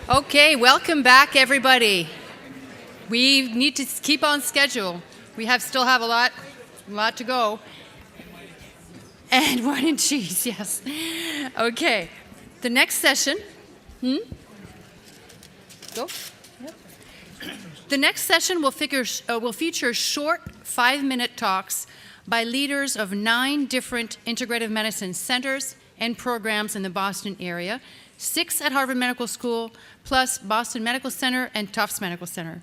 Okay, welcome back, everybody. We need to keep on schedule. We still have a lot to go. And wine and cheese, yes. Okay, the next session. Go. Yep. The next session will feature short 5-minute talks by leaders of 9 different integrative medicine centers and programs in the Boston area, 6 at Harvard Medical School, plus Boston Medical Center and Tufts Medical Center.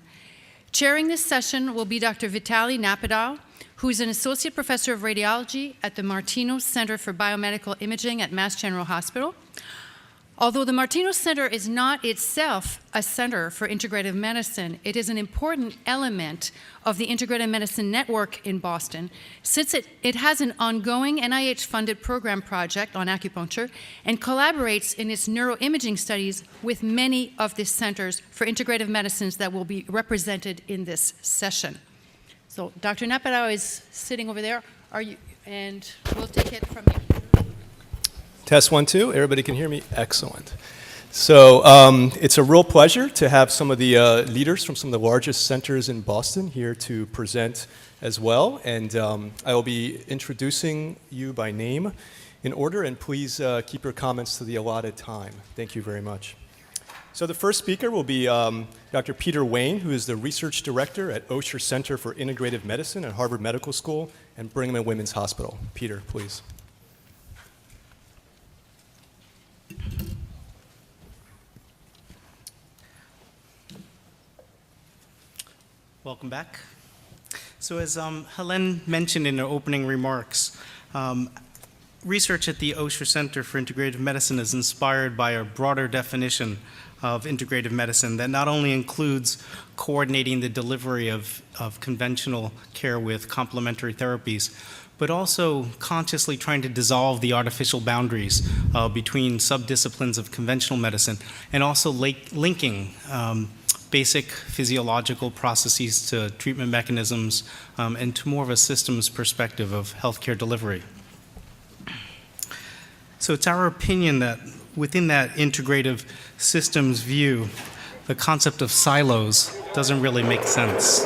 Chairing this session will be Dr. Vitaly Napadal, who is an associate professor of radiology at the Martino Center for Biomedical Imaging at Mass General Hospital. Although the Martino Center is not itself a center for integrative medicine, it is an important element of the integrative medicine network in Boston, since it has an ongoing NIH-funded program project on acupuncture and collaborates in its neuroimaging studies with many of the centers for integrative medicines that will be represented in this session. So Dr. Napadao is sitting over there. And we'll take it from here. Test 1, 2. Everybody can hear me? Excellent. So it's a real pleasure to have some of the leaders from some of the largest centers in Boston here to present as well. And I will be introducing you by name in order, and please keep your comments to the allotted time. Thank you very much. So the first speaker will be Dr. Peter Wayne, who is the Research Director at Osher Center for Integrative Medicine at Harvard Medical School and Brigham and Women's Hospital. Peter, please. Welcome back. So as Helene mentioned in her opening remarks, research at the Osher Center for Integrative Medicine is inspired by a broader definition of integrative medicine that not only includes coordinating the delivery of conventional care with complementary therapies, but also consciously trying to dissolve the artificial boundaries between subdisciplines of conventional medicine, and also linking basic physiological processes to treatment mechanisms and to more of a systems perspective of healthcare delivery. So it's our opinion that within that integrative systems view, the concept of silos doesn't really make sense.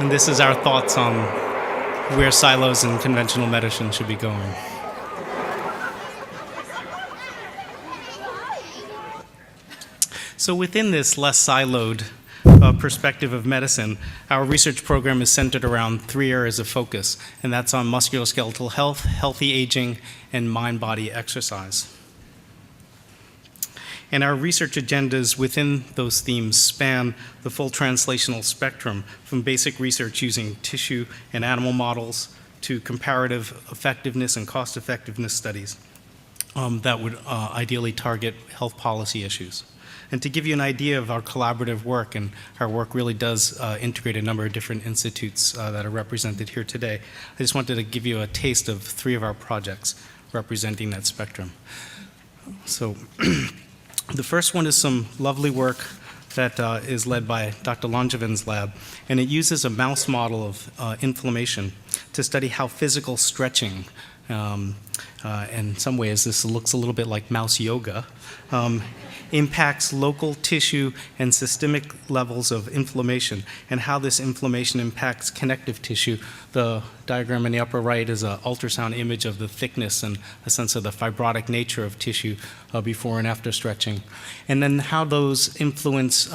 And this is our thoughts on where silos in conventional medicine should be going. So within this less siloed perspective of medicine, our research program is centered around 3 areas of focus, and that's on musculoskeletal health, healthy aging, and mind-body exercise. And our research agendas within those themes span the full translational spectrum, from basic research using tissue and animal models to comparative effectiveness and cost-effectiveness studies that would ideally target health policy issues. And to give you an idea of our collaborative work, and our work really does integrate a number of different institutes that are represented here today, I just wanted to give you a taste of 3 of our projects representing that spectrum. So the first one is some lovely work that is led by Dr. Longevin's lab, and it uses a mouse model of inflammation to study how physical stretching, in some ways this looks a little bit like mouse yoga, impacts local tissue and systemic levels of inflammation, and how this inflammation impacts connective tissue. The diagram in the upper right is an ultrasound image of the thickness and a sense of the fibrotic nature of tissue before and after stretching. And then how those influence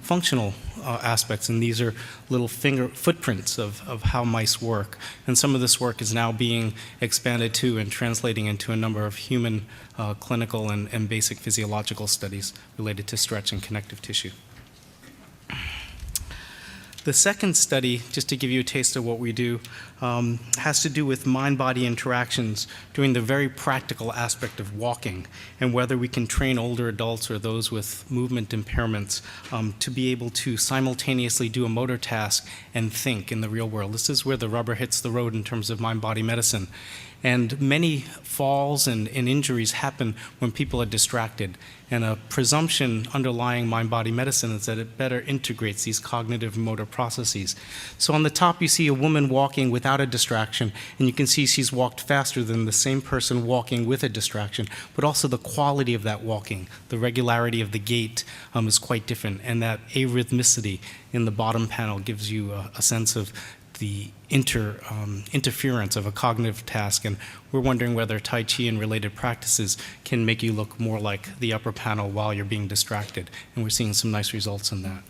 functional aspects, and these are little footprints of how mice work. And some of this work is now being expanded to and translating into a number of human clinical and basic physiological studies related to stretch and connective tissue. The second study, just to give you a taste of what we do, has to do with mind-body interactions doing the very practical aspect of walking, and whether we can train older adults or those with movement impairments to be able to simultaneously do a motor task and think in the real world. This is where the rubber hits the road in terms of mind-body medicine. And many falls and injuries happen when people are distracted. And a presumption underlying mind-body medicine is that it better integrates these cognitive motor processes. So on the top, you see a woman walking without a distraction, and you can see she's walked faster than the same person walking with a distraction, but also the quality of that walking, the regularity of the gait is quite different, and that arrhythmicity in the bottom panel gives you a sense of the interference of a cognitive task, and we're wondering whether Tai Chi and related practices can make you look more like the upper panel while you're being distracted, and we're seeing some nice results in that.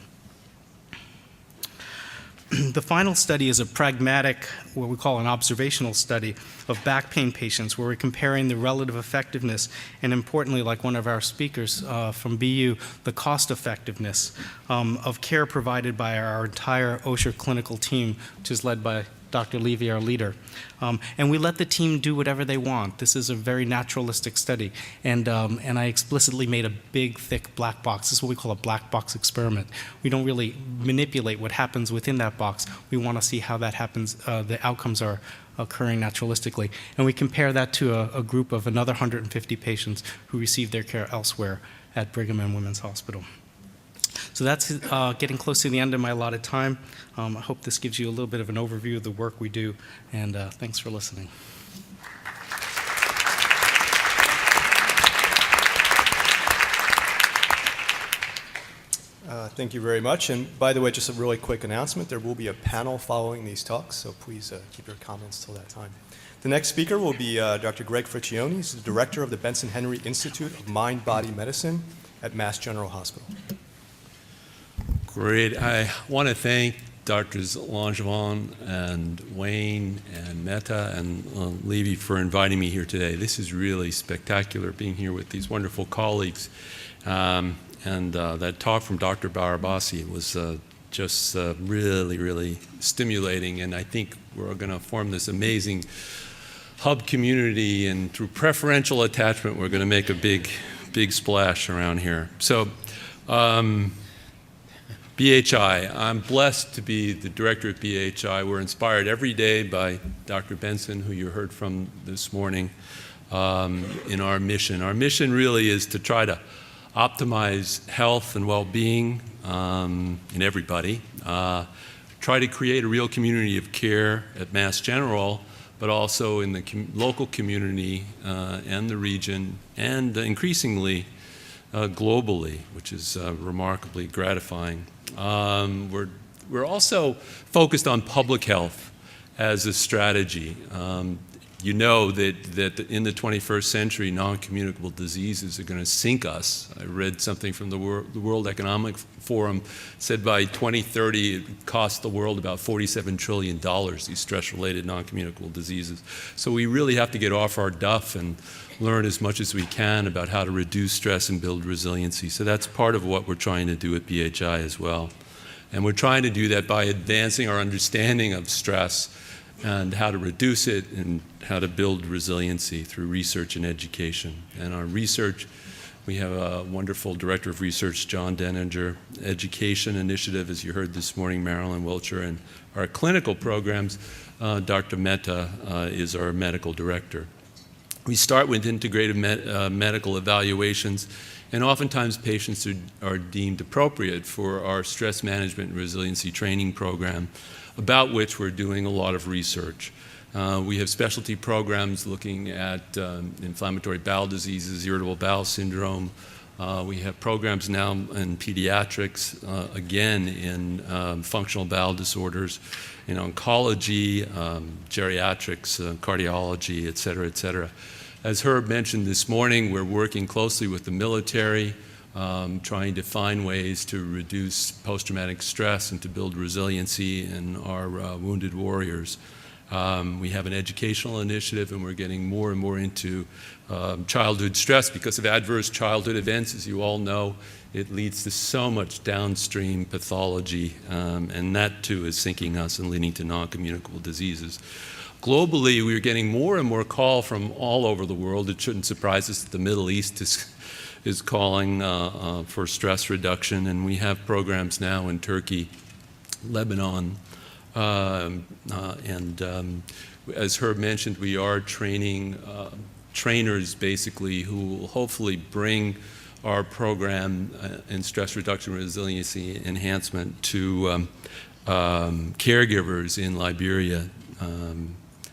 The final study is a pragmatic, what we call an observational study of back pain patients, where we're comparing the relative effectiveness and, importantly, like one of our speakers from BU, the cost effectiveness of care provided by our entire OSHA clinical team, which is led by Dr. Levy, our leader. And we let the team do whatever they want. This is a very naturalistic study. And I explicitly made a big, thick black box. This is what we call a black box experiment. We don't really manipulate what happens within that box. We want to see how that happens, the outcomes are occurring naturalistically. And we compare that to a group of another 150 patients who received their care elsewhere at Brigham and Women's Hospital. So that's getting close to the end of my allotted time. I hope this gives you a little bit of an overview of the work we do, and thanks for listening. Thank you very much. And by the way, just a really quick announcement. There will be a panel following these talks, so please keep your comments till that time. The next speaker will be Dr. Greg Friccioni. He's the director of the Benson Henry Institute of Mind-Body Medicine at Mass General Hospital. Great. I want to thank Drs. Langevin and Wayne and Mehta and Levy for inviting me here today. This is really spectacular, being here with these wonderful colleagues. And that talk from Dr. Barabasi was just really, really stimulating. And I think we're going to form this amazing hub community. And through preferential attachment, we're going to make a big, big splash around here. So, BHI. I'm blessed to be the director at BHI. We're inspired every day by Dr. Benson, who you heard from this morning, in our mission. Our mission really is to try to optimize health and well-being in everybody, try to create a real community of care at Mass General, but also in the local community and the region, and increasingly globally, which is remarkably gratifying. We're also focused on public health as a strategy. You know that in the 21st century, non-communicable diseases are going to sink us. I read something from the World Economic Forum, said by 2030 it costs the world about $47 trillion, these stress-related non-communicable diseases. So we really have to get off our duff and learn as much as we can about how to reduce stress and build resiliency. So that's part of what we're trying to do at BHI as well. And we're trying to do that by advancing our understanding of stress and how to reduce it and how to build resiliency through research and education. And our research, we have a wonderful director of research, John Denninger, education initiative, as you heard this morning, Marilyn Wilcher, and our clinical programs, Dr. Mehta is our medical director. We start with integrative medical evaluations, and oftentimes patients are deemed appropriate for our stress management and resiliency training program, about which we're doing a lot of research. We have specialty programs looking at inflammatory bowel diseases, irritable bowel syndrome. We have programs now in pediatrics, again in functional bowel disorders, in oncology, geriatrics, cardiology, et cetera, et cetera. As Herb mentioned this morning, we're working closely with the military, trying to find ways to reduce post-traumatic stress and to build resiliency in our wounded warriors. We have an educational initiative, and we're getting more and more into childhood stress because of adverse childhood events. As you all know, it leads to so much downstream pathology, and that too is sinking us and leading to non-communicable diseases. Globally, we're getting more and more call from all over the world. It shouldn't surprise us that the Middle East is calling for stress reduction, and we have programs now in Turkey, Lebanon, and as Herb mentioned, we are training trainers basically who will hopefully bring our program in stress reduction resiliency enhancement to caregivers in Liberia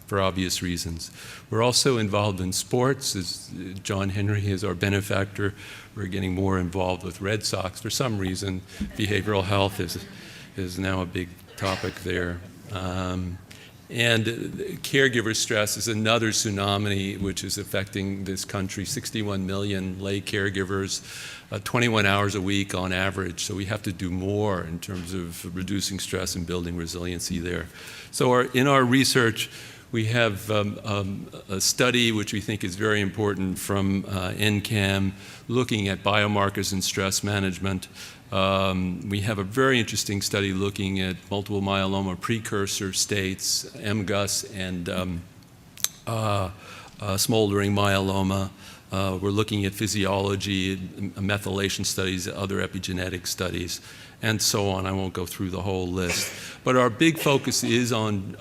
for obvious reasons. We're also involved in sports. As John Henry is our benefactor, we're getting more involved with Red Sox. For some reason, behavioral health is now a big topic there. And caregiver stress is another tsunami which is affecting this country. 61 million lay caregivers, 21 hours a week on average. So we have to do more in terms of reducing stress and building resiliency there. So in our research, we have a study which we think is very important from NCAM, looking at biomarkers in stress management. We have a very interesting study looking at multiple myeloma precursor states, MGUS, and smoldering myeloma. We're looking at physiology, methylation studies, other epigenetic studies, and so on. I won't go through the whole list. But our big focus is on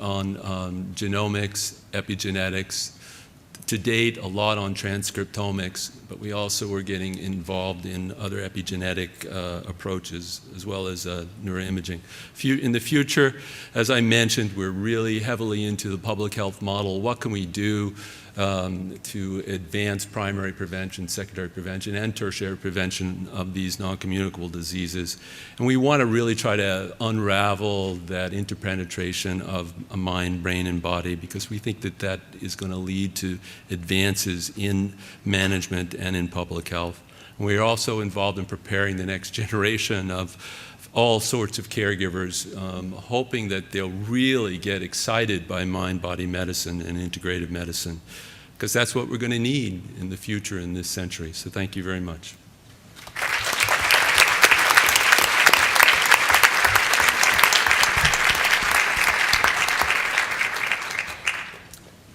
genomics, epigenetics. To date, a lot on transcriptomics, but we also are getting involved in other epigenetic approaches, as well as neuroimaging. In the future, as I mentioned, we're really heavily into the public health model. What can we do to advance primary prevention, secondary prevention, and tertiary prevention of these non-communicable diseases? And we want to really try to unravel that interpenetration of a mind, brain, and body, because we think that that is going to lead to advances in management and in public health. And we are also involved in preparing the next generation of all sorts of caregivers, hoping that they'll really get excited by mind-body medicine and integrative medicine, because that's what we're going to need in the future in this century. So thank you very much.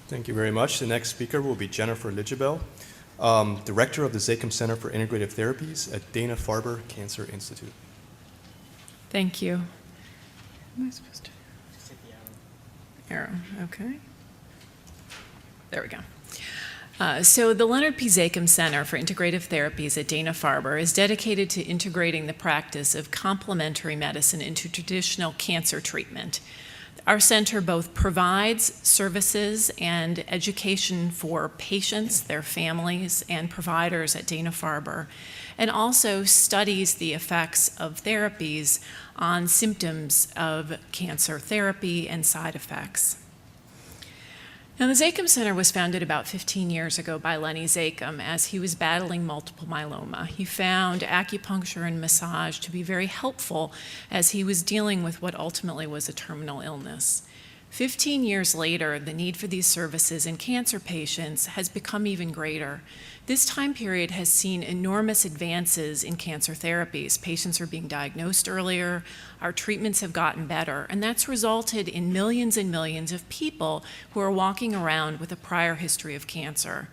Thank you very much. The next speaker will be Jennifer Lidjebel, Director of the Zakem Center for Integrative Therapies at Dana-Farber Cancer Institute. Thank you. Am I supposed to? Arrow, okay. There we go. So the Leonard P. Zakem Center for Integrative Therapies at Dana-Farber is dedicated to integrating the practice of complementary medicine into traditional cancer treatment. Our center both provides services and education for patients, their families, and providers at Dana-Farber, and also studies the effects of therapies on symptoms of cancer therapy and side effects. Now, the Zakem Center was founded about 15 years ago by Lenny Zakem as he was battling multiple myeloma. He found acupuncture and massage to be very helpful as he was dealing with what ultimately was a terminal illness. 15 years later, the need for these services in cancer patients has become even greater. This time period has seen enormous advances in cancer therapies. Patients are being diagnosed earlier, our treatments have gotten better, and that's resulted in millions and millions of people who are walking around with a prior history of cancer.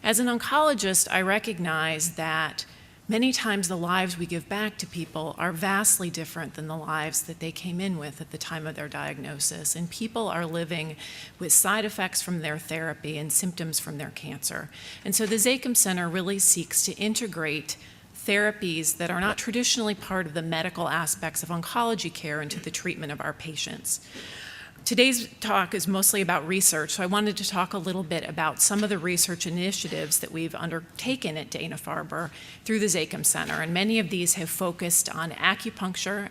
As an oncologist, I recognize that many times the lives we give back to people are vastly different than the lives that they came in with at the time of their diagnosis, and people are living with side effects from their therapy and symptoms from their cancer. And so the Zakem Center really seeks to integrate therapies that are not traditionally part of the medical aspects of oncology care into the treatment of our patients. Today's talk is mostly about research, so I wanted to talk a little bit about some of the research initiatives that we've undertaken at Dana-Farber through the Zakem Center, and many of these have focused on acupuncture,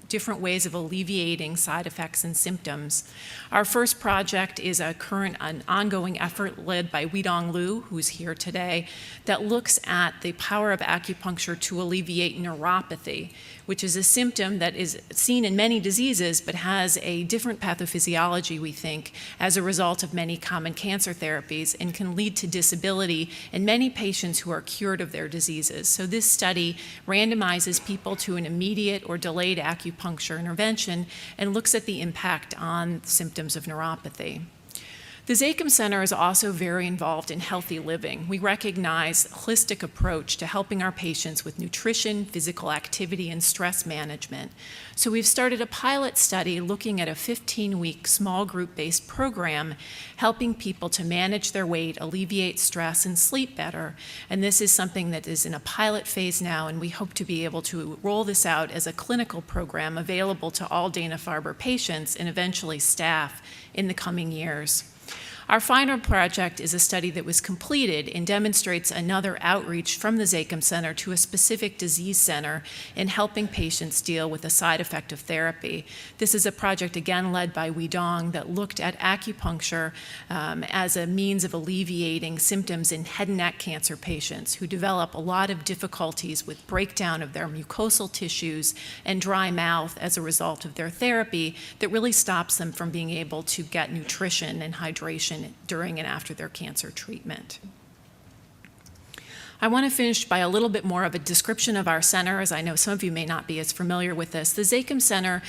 different ways of alleviating side effects and symptoms. Our first project is an ongoing effort led by Weidong Liu, who's here today, that looks at the power of acupuncture to alleviate neuropathy, which is a symptom that is seen in many diseases but has a different pathophysiology, we think, as a result of many common cancer therapies and can lead to disability in many patients who are cured of their diseases. So this study randomizes people to an immediate or delayed acupuncture intervention and looks at the impact on symptoms of neuropathy. The Zakem Center is also very involved in healthy living. We recognize a holistic approach to helping our patients with nutrition, physical activity, and stress management. So we've started a pilot study looking at a 15-week small group-based program helping people to manage their weight, alleviate stress, and sleep better. And this is something that is in a pilot phase now, and we hope to be able to roll this out as a clinical program available to all Dana-Farber patients and eventually staff in the coming years. Our final project is a study that was completed and demonstrates another outreach from the Zakem Center to a specific disease center in helping patients deal with a side effect of therapy. This is a project, again, led by Weidong that looked at acupuncture as a means of alleviating symptoms in head and neck cancer patients who develop a lot of difficulties with breakdown of their mucosal tissues and dry mouth as a result of their therapy that really stops them from being able to get nutrition and hydration during and after their cancer treatment. I want to finish by a little bit more of a description of our center, as I know some of you may not be as familiar with this. The Zakem Center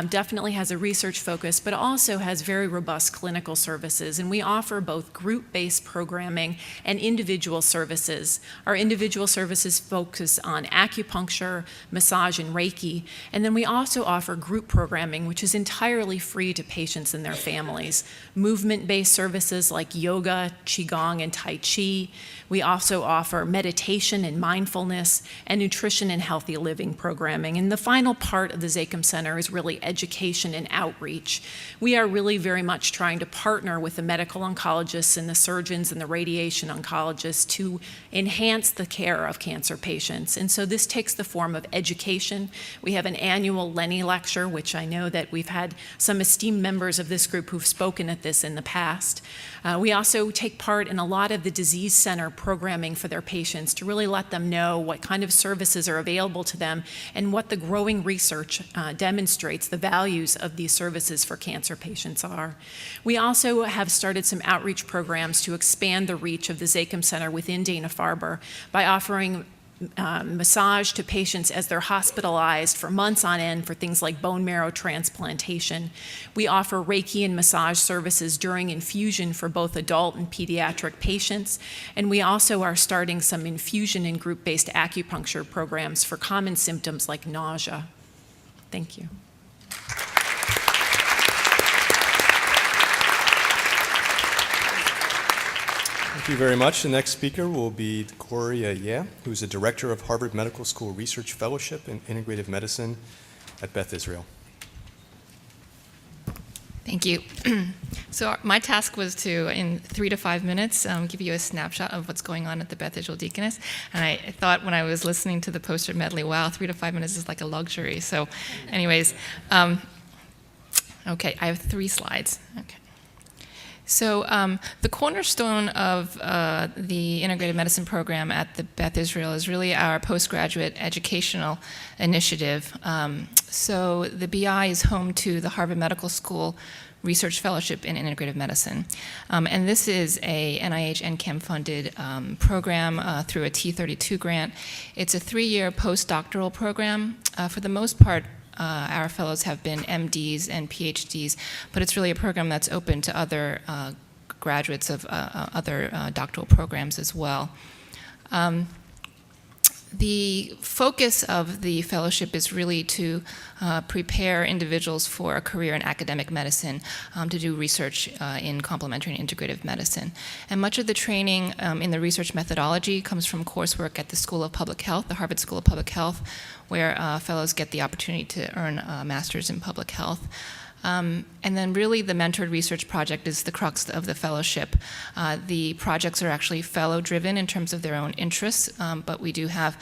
definitely has a research focus, but also has very robust clinical services, and we offer both group-based programming and individual services. Our individual services focus on acupuncture, massage, and Reiki, and then we also offer group programming, which is entirely free to patients and their families. Movement-based services like yoga, qigong, and tai chi. We also offer meditation and mindfulness, and nutrition and healthy living programming. And the final part of the Zakem Center is really education and outreach. We are really very much trying to partner with the medical oncologists and the surgeons and the radiation oncologists to enhance the care of cancer patients. And so this takes the form of education. We have an annual Lenny Lecture, which I know that we've had some esteemed members of this group who've spoken at this in the past. We also take part in a lot of the disease center programming for their patients to really let them know what kind of services are available to them and what the growing research demonstrates the values of these services for cancer patients are. We also have started some outreach programs to expand the reach of the Zakem Center within Dana-Farber by offering massage to patients as they're hospitalized for months on end for things like bone marrow transplantation. We offer Reiki and massage services during infusion for both adult and pediatric patients, and we also are starting some infusion and group-based acupuncture programs for common symptoms like nausea. Thank you. Thank you very much. The next speaker will be Corey Yeh, who's the Director of Harvard Medical School Research Fellowship in Integrative Medicine at Beth Israel. Thank you. So my task was to, in 3 to 5 minutes, give you a snapshot of what's going on at the Beth Israel Deaconess. And I thought when I was listening to the poster medley, wow, 3 to 5 minutes is like a luxury. So anyways, okay, I have 3 slides. Okay. So the cornerstone of the integrative medicine program at the Beth Israel is really our postgraduate educational initiative. So the BI is home to the Harvard Medical School Research Fellowship in Integrative Medicine. And this is a NIH NCAM funded program through a T32 grant. It's a 3-year postdoctoral program. For the most part, our fellows have been MDs and PhDs, but it's really a program that's open to other graduates of other doctoral programs as well. The focus of the fellowship is really to prepare individuals for a career in academic medicine to do research in complementary and integrative medicine. And much of the training in the research methodology comes from coursework at the School of Public Health, the Harvard School of Public Health, where fellows get the opportunity to earn a master's in public health. And then really the mentored research project is the crux of the fellowship. The projects are actually fellow-driven in terms of their own interests, but we do have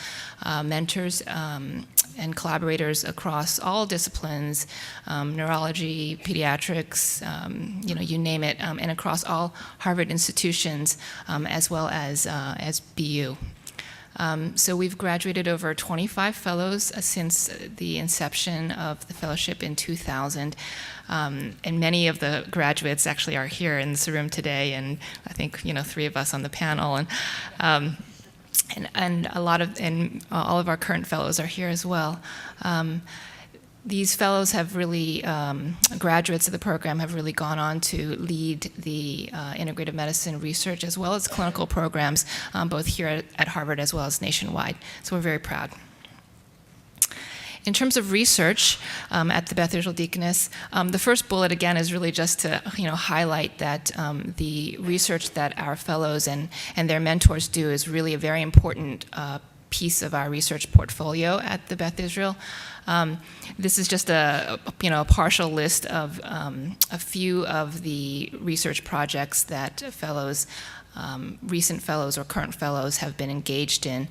mentors and collaborators across all disciplines, neurology, pediatrics, you name it, and across all Harvard institutions, as well as BU. So we've graduated over 25 fellows since the inception of the fellowship in 2000. And many of the graduates actually are here in this room today, and I think 3 of us on the panel, and all of our current fellows are here as well. These fellows have really, graduates of the program have really gone on to lead the integrative medicine research as well as clinical programs, both here at Harvard as well as nationwide. So we're very proud. In terms of research at the Beth Israel Deaconess, the first bullet again is really just to highlight that the research that our fellows and their mentors do is really a very important piece of our research portfolio at the Beth Israel. This is just a partial list of a few of the research projects that fellows, recent fellows or current fellows have been engaged in.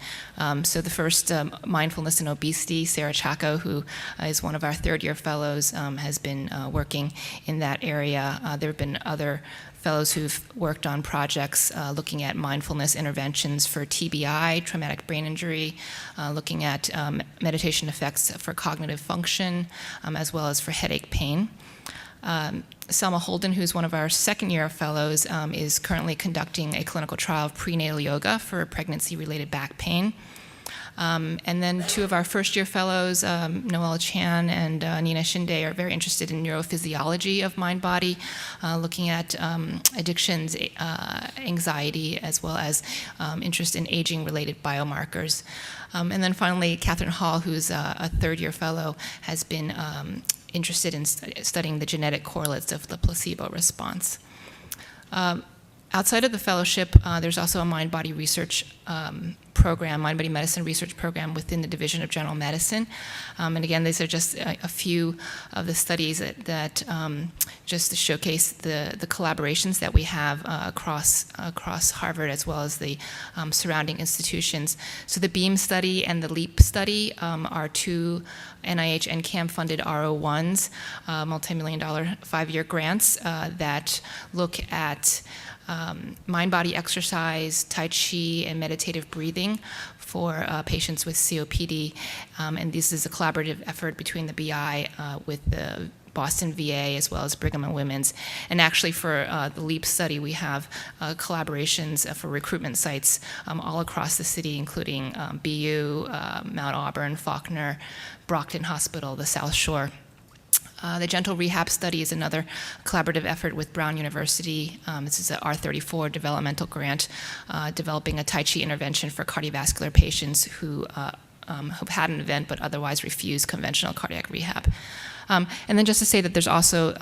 So the first, mindfulness and obesity, Sarah Chaco, who is one of our third-year fellows, has been working in that area. There have been other fellows who've worked on projects looking at mindfulness interventions for TBI, traumatic brain injury, looking at meditation effects for cognitive function, as well as for headache pain. Selma Holden, who's one of our second-year fellows, is currently conducting a clinical trial of prenatal yoga for pregnancy-related back pain. And then two of our first-year fellows, Noelle Chan and Nina Shinde, are very interested in neurophysiology of mind-body, looking at addictions, anxiety, as well as interest in aging-related biomarkers. And then finally, Catherine Hall, who's a third-year fellow, has been interested in studying the genetic correlates of the placebo response. Outside of the fellowship, there's also a mind-body research program, mind-body medicine research program within the Division of General Medicine. And again, these are just a few of the studies that just to showcase the collaborations that we have across Harvard as well as the surrounding institutions. So the BEAM study and the LEAP study are two NIH NCAM funded R01s, multi-million-dollar 5-year grants that look at mind-body exercise, Tai Chi, and meditative breathing for patients with COPD. And this is a collaborative effort between the BI with the Boston VA as well as Brigham and Women's. And actually for the LEAP study, we have collaborations for recruitment sites all across the city, including BU, Mount Auburn, Faulkner, Brockton Hospital, the South Shore. The Gentle Rehab Study is another collaborative effort with Brown University. This is a R34 developmental grant developing a Tai Chi intervention for cardiovascular patients who've had an event but otherwise refuse conventional cardiac rehab. And then just to say that there's also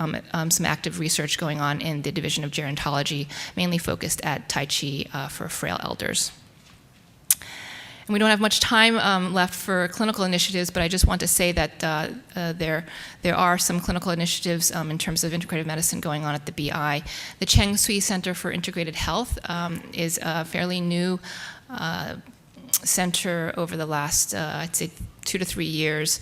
some active research going on in the Division of Gerontology, mainly focused at Tai Chi for frail elders. And we don't have much time left for clinical initiatives, but I just want to say that there are some clinical initiatives in terms of integrative medicine going on at the BI. The Cheng Sui Center for Integrated Health is a fairly new center over the last, I'd say, 2 to 3 years,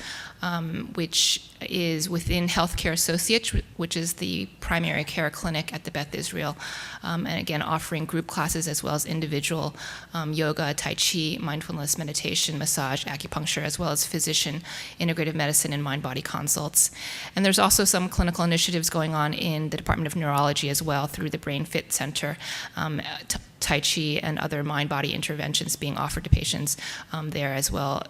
which is within Healthcare Associates, which is the primary care clinic at the Beth Israel, and again offering group classes as well as individual yoga, Tai Chi, mindfulness, meditation, massage, acupuncture, as well as physician integrative medicine and mind-body consults. And there's also some clinical initiatives going on in the Department of Neurology as well through the Brain Fit Center, Tai Chi and other mind-body interventions being offered to patients there as well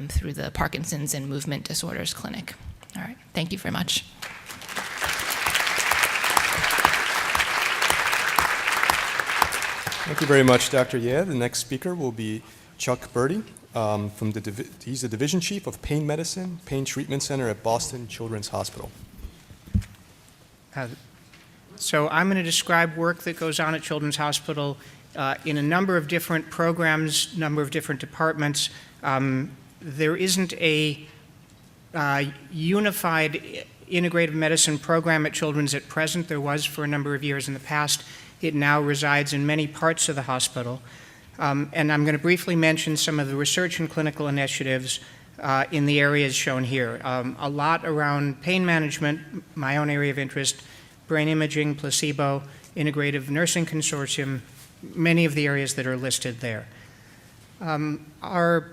through the Parkinson's and Movement Disorders Clinic. All right, thank you very much. Thank you very much, Dr. Ye. The next speaker will be Chuck Birdie. He's the Division Chief of Pain Medicine, Pain Treatment Center at Boston Children's Hospital. So I'm going to describe work that goes on at Children's Hospital in a number of different programs, number of different departments. There isn't a unified integrative medicine program at Children's at present. There was for a number of years in the past. It now resides in many parts of the hospital. And I'm going to briefly mention some of the research and clinical initiatives in the areas shown here. A lot around pain management, my own area of interest, brain imaging, placebo, integrative nursing consortium, many of the areas that are listed there. Our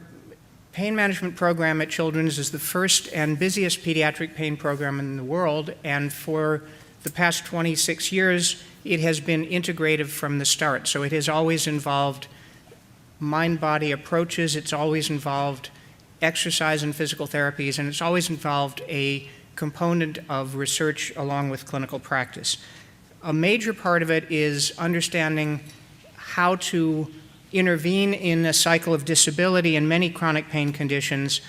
pain management program at Children's is the first and busiest pediatric pain program in the world, and for the past 26 years, it has been integrative from the start. So it has always involved mind-body approaches, it's always involved exercise and physical therapies, and it's always involved a component of research along with clinical practice. A major part of it is understanding how to intervene in a cycle of disability in many chronic pain conditions,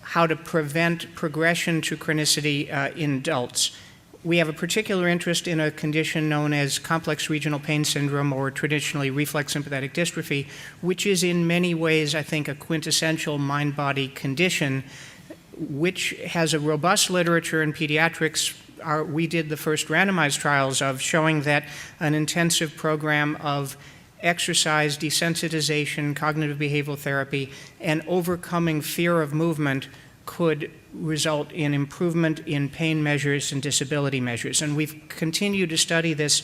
how to prevent progression to chronicity in adults. We have a particular interest in a condition known as complex regional pain syndrome, or traditionally reflex sympathetic dystrophy, which is in many ways, I think, a quintessential mind-body condition, which has a robust literature in pediatrics. We did the first randomized trials of showing that an intensive program of exercise, desensitization, cognitive behavioral therapy, and overcoming fear of movement could result in improvement in pain measures and disability measures. And we've continued to study this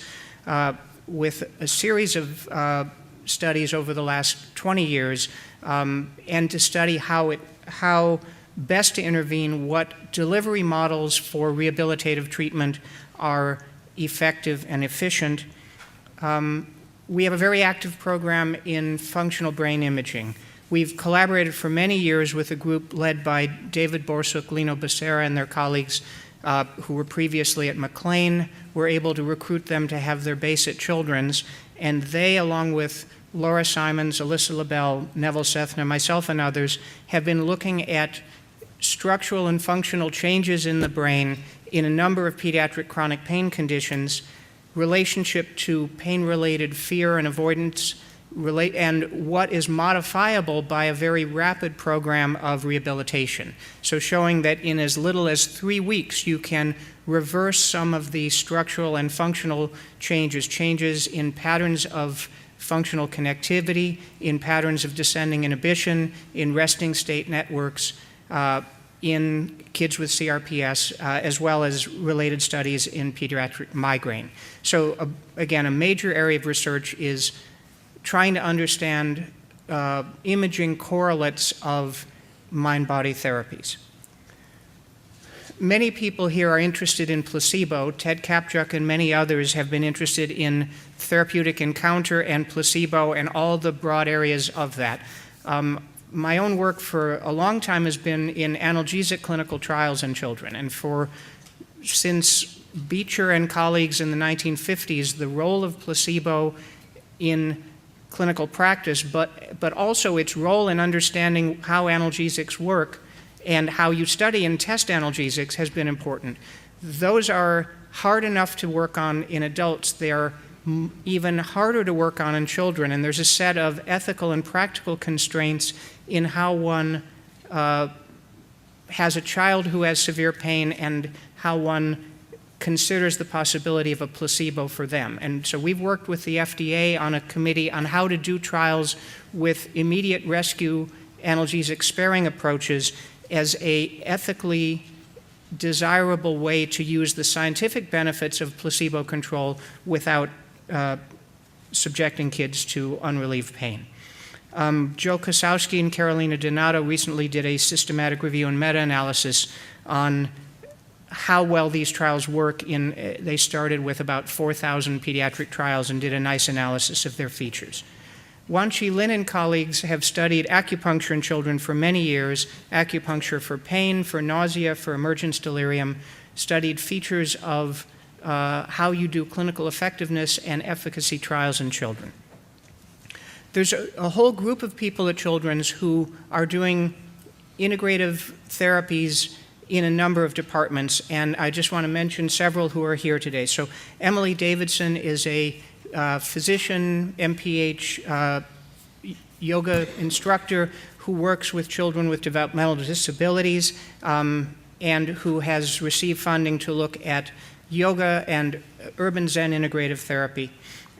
with a series of studies over the last 20 years, and to study how best to intervene, what delivery models for rehabilitative treatment are effective and efficient. We have a very active program in functional brain imaging. We've collaborated for many years with a group led by David Borsuk, Lino Becerra, and their colleagues who were previously at McLean. We're able to recruit them to have their base at Children's, and they, along with Laura Simons, Alyssa LaBelle, Neville Sethna, myself, and others, have been looking at structural and functional changes in the brain in a number of pediatric chronic pain conditions, relationship to pain-related fear and avoidance, and what is modifiable by a very rapid program of rehabilitation. So showing that in as little as 3 weeks, you can reverse some of the structural and functional changes in patterns of functional connectivity, in patterns of descending inhibition, in resting state networks, in kids with CRPS, as well as related studies in pediatric migraine. So again, a major area of research is trying to understand imaging correlates of mind-body therapies. Many people here are interested in placebo. Ted Kapchuk and many others have been interested in therapeutic encounter and placebo and all the broad areas of that. My own work for a long time has been in analgesic clinical trials in children, and since Beecher and colleagues in the 1950s, the role of placebo in clinical practice, but also its role in understanding how analgesics work and how you study and test analgesics has been important. Those are hard enough to work on in adults. They are even harder to work on in children, and there's a set of ethical and practical constraints in how one has a child who has severe pain and how one considers the possibility of a placebo for them. And so we've worked with the FDA on a committee on how to do trials with immediate rescue analgesic sparing approaches as a ethically desirable way to use the scientific benefits of placebo control without subjecting kids to unrelieved pain. Joe Kosowski and Carolina Donato recently did a systematic review and meta-analysis on how well these trials work. They started with about 4,000 pediatric trials and did a nice analysis of their features. Wanchi Lin and colleagues have studied acupuncture in children for many years, acupuncture for pain, for nausea, for emergence delirium, studied features of how you do clinical effectiveness and efficacy trials in children. There's a whole group of people at Children's who are doing integrative therapies in a number of departments, and I just want to mention several who are here today. So Emily Davidson is a physician, MPH, yoga instructor who works with children with developmental disabilities and who has received funding to look at yoga and urban Zen integrative therapy.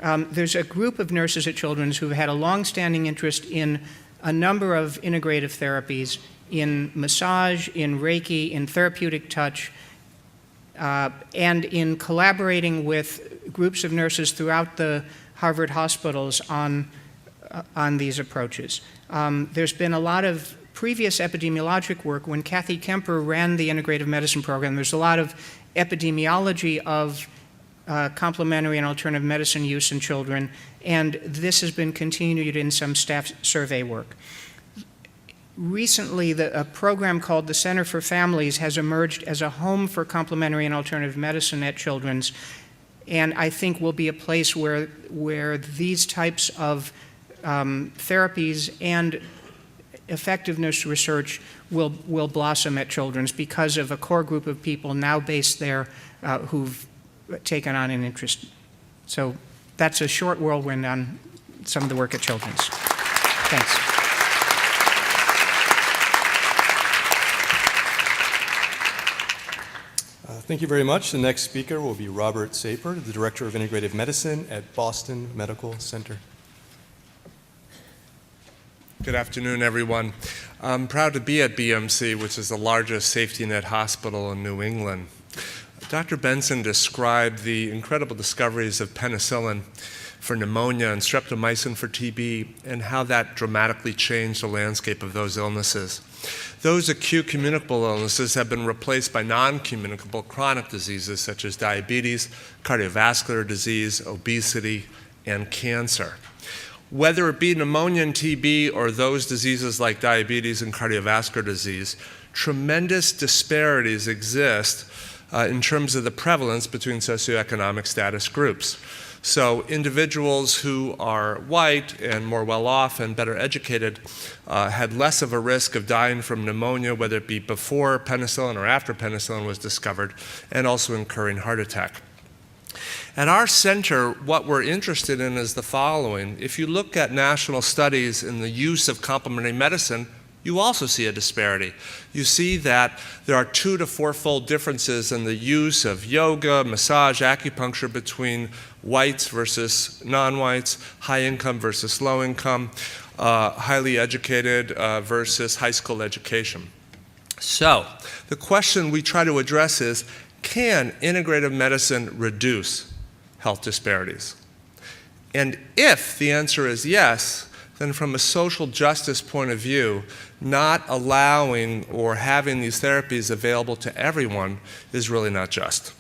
There's a group of nurses at Children's who've had a long-standing interest in a number of integrative therapies, in massage, in Reiki, in therapeutic touch, and in collaborating with groups of nurses throughout the Harvard hospitals on these approaches. There's been a lot of previous epidemiologic work. When Kathy Kemper ran the integrative medicine program, there's a lot of epidemiology of complementary and alternative medicine use in children, and this has been continued in some staff survey work. Recently, a program called the Center for Families has emerged as a home for complementary and alternative medicine at Children's, and I think will be a place where these types of therapies and effectiveness research will blossom at Children's because of a core group of people now based there who've taken on an interest. So that's a short whirlwind on some of the work at Children's. Thanks. Thank you very much. The next speaker will be Robert Saper, the Director of Integrative Medicine at Boston Medical Center. Good afternoon, everyone. I'm proud to be at BMC, which is the largest safety net hospital in New England. Dr. Benson described the incredible discoveries of penicillin for pneumonia and streptomycin for TB and how that dramatically changed the landscape of those illnesses. Those acute communicable illnesses have been replaced by non-communicable chronic diseases such as diabetes, cardiovascular disease, obesity, and cancer. Whether it be pneumonia and TB or those diseases like diabetes and cardiovascular disease, tremendous disparities exist in terms of the prevalence between socioeconomic status groups. So individuals who are white and more well-off and better educated had less of a risk of dying from pneumonia, whether it be before penicillin or after penicillin was discovered, and also incurring heart attack. At our center, what we're interested in is the following. If you look at national studies in the use of complementary medicine, you also see a disparity. You see that there are 2 to 4-fold differences in the use of yoga, massage, acupuncture between whites versus non-whites, high income versus low income, highly educated versus high school education. So the question we try to address is, can integrative medicine reduce health disparities? And if the answer is yes, then from a social justice point of view, not allowing or having these therapies available to everyone is really not just.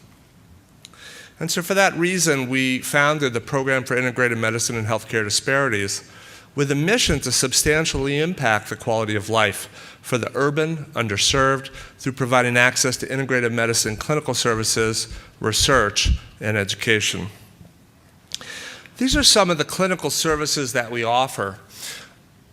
And so for that reason, we founded the Program for Integrative Medicine and Healthcare Disparities with a mission to substantially impact the quality of life for the urban, underserved, through providing access to integrative medicine clinical services, research, and education. These are some of the clinical services that we offer.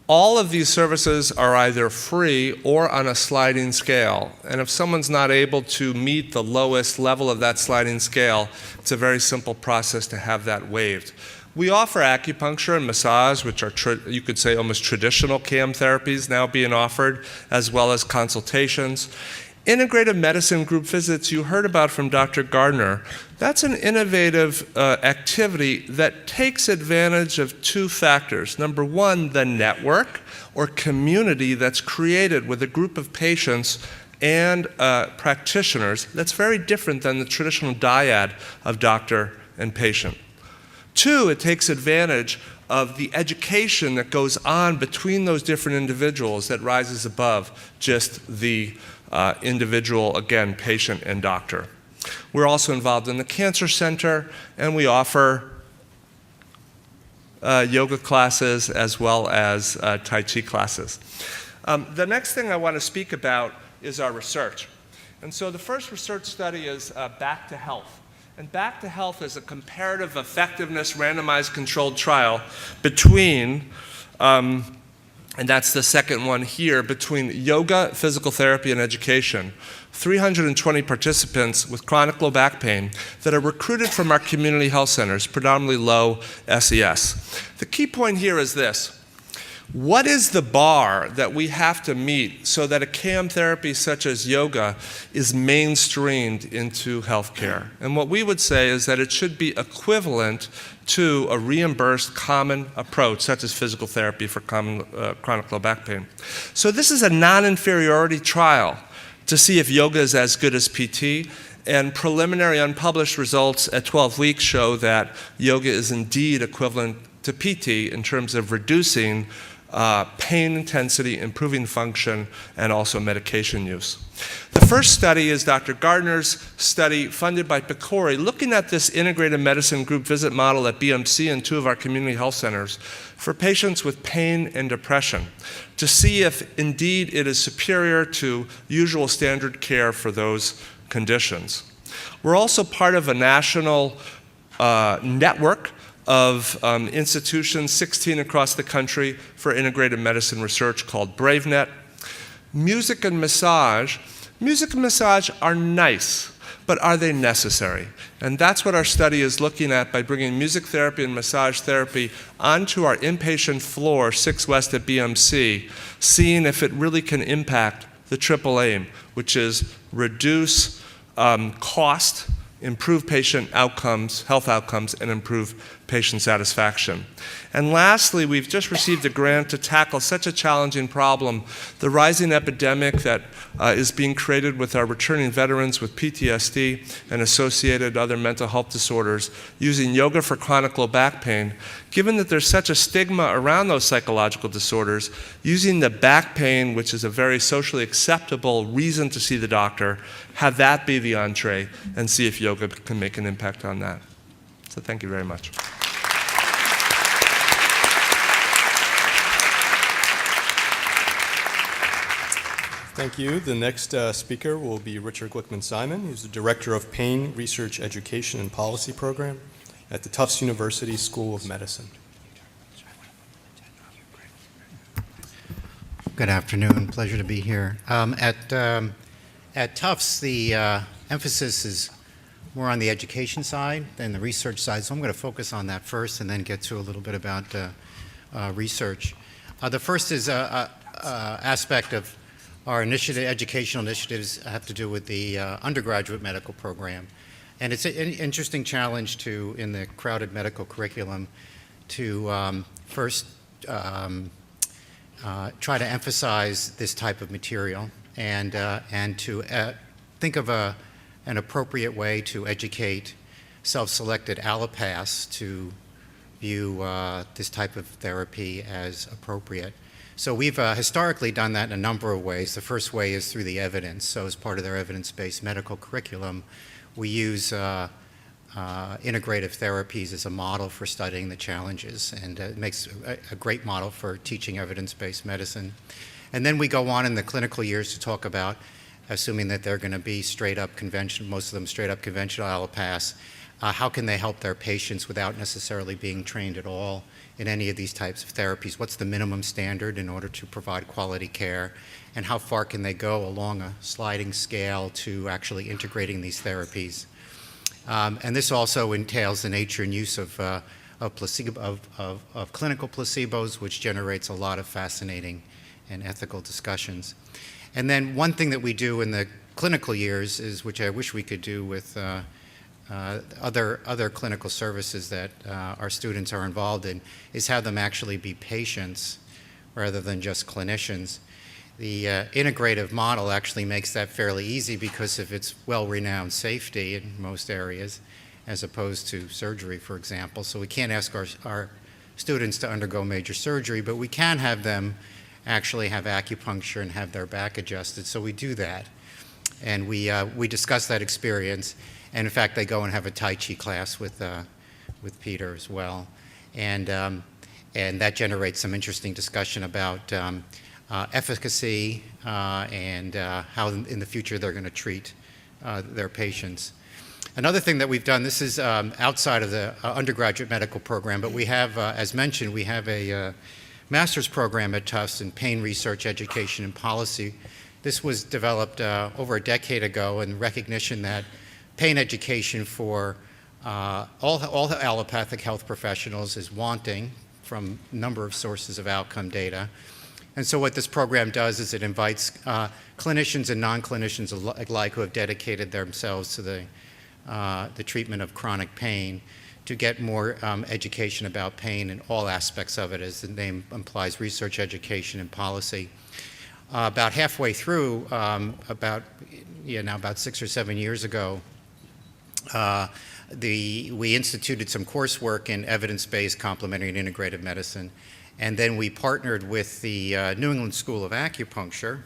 All of these services are either free or on a sliding scale. And if someone's not able to meet the lowest level of that sliding scale, it's a very simple process to have that waived. We offer acupuncture and massage, which are, you could say, almost traditional CAM therapies now being offered, as well as consultations. Integrative medicine group visits you heard about from Dr. Gardner, that's an innovative activity that takes advantage of 2 factors. Number 1, the network or community that's created with a group of patients and practitioners that's very different than the traditional dyad of doctor and patient. 2, it takes advantage of the education that goes on between those different individuals that rises above just the individual, again, patient and doctor. We're also involved in the Cancer Center, and we offer yoga classes as well as Tai Chi classes. The next thing I want to speak about is our research. And so the first research study is Back to Health. And Back to Health is a comparative effectiveness randomized controlled trial between and that's the second one here, between yoga, physical therapy, and education. 320 participants with chronic low back pain that are recruited from our community health centers, predominantly low SES. The key point here is this. What is the bar that we have to meet so that a CAM therapy such as yoga is mainstreamed into healthcare? And what we would say is that it should be equivalent to a reimbursed common approach, such as physical therapy for chronic low back pain. So this is a non-inferiority trial to see if yoga is as good as PT, and preliminary unpublished results at 12 weeks show that yoga is indeed equivalent to PT in terms of reducing pain intensity, improving function, and also medication use. The first study is Dr. Gardner's study funded by PCORI, looking at this integrated medicine group visit model at BMC and 2 of our community health centers for patients with pain and depression to see if indeed it is superior to usual standard care for those conditions. We're also part of a national network of institutions, 16 across the country, for integrated medicine research called BraveNet. Music and massage are nice, but are they necessary? And that's what our study is looking at by bringing music therapy and massage therapy onto our inpatient floor, 6 West at BMC, seeing if it really can impact the triple aim, which is reduce cost, improve patient outcomes, health outcomes, and improve patient satisfaction. And lastly, we've just received a grant to tackle such a challenging problem, the rising epidemic that is being created with our returning veterans with PTSD and associated other mental health disorders, using yoga for chronic low back pain. Given that there's such a stigma around those psychological disorders, using the back pain, which is a very socially acceptable reason to see the doctor, have that be the entree and see if yoga can make an impact on that. So thank you very much. Thank you. The next speaker will be Richard Glickman-Simon, who's the Director of Pain Research Education and Policy Program at the Tufts University School of Medicine. Good afternoon. Pleasure to be here. At Tufts, the emphasis is more on the education side than the research side, so I'm going to focus on that first and then get to a little bit about research. The first is aspect of our educational initiatives have to do with the undergraduate medical program. And it's an interesting challenge in the crowded medical curriculum to first try to emphasize this type of material and to think of an appropriate way to educate self-selected allopaths to view this type of therapy as appropriate. So we've historically done that in a number of ways. The first way is through the evidence. So as part of their evidence-based medical curriculum, we use integrative therapies as a model for studying the challenges, and it makes a great model for teaching evidence-based medicine. And then we go on in the clinical years to talk about, assuming that they're going to be straight up conventional, most of them straight up conventional allopaths, how can they help their patients without necessarily being trained at all in any of these types of therapies? What's the minimum standard in order to provide quality care? And how far can they go along a sliding scale to actually integrating these therapies? And this also entails the nature and use of clinical placebos, which generates a lot of fascinating and ethical discussions. And then one thing that we do in the clinical years is, which I wish we could do with other clinical services that our students are involved in, is have them actually be patients rather than just clinicians. The integrative model actually makes that fairly easy because of its well-renowned safety in most areas, as opposed to surgery, for example. So we can't ask our students to undergo major surgery, but we can have them actually have acupuncture and have their back adjusted. So we do that. And we discuss that experience. And in fact, they go and have a Tai Chi class with Peter as well. And that generates some interesting discussion about efficacy and how in the future they're going to treat their patients. Another thing that we've done, this is outside of the undergraduate medical program, but we have, as mentioned, we have a master's program at Tufts in pain research, education, and policy. This was developed over a decade ago in recognition that pain education for all allopathic health professionals is wanting from a number of sources of outcome data. And so what this program does is it invites clinicians and non-clinicians alike who have dedicated themselves to the treatment of chronic pain to get more education about pain in all aspects of it, as the name implies, research, education, and policy. About halfway through, about 6 or 7 years ago, we instituted some coursework in evidence-based complementary and integrative medicine. And then we partnered with the New England School of Acupuncture.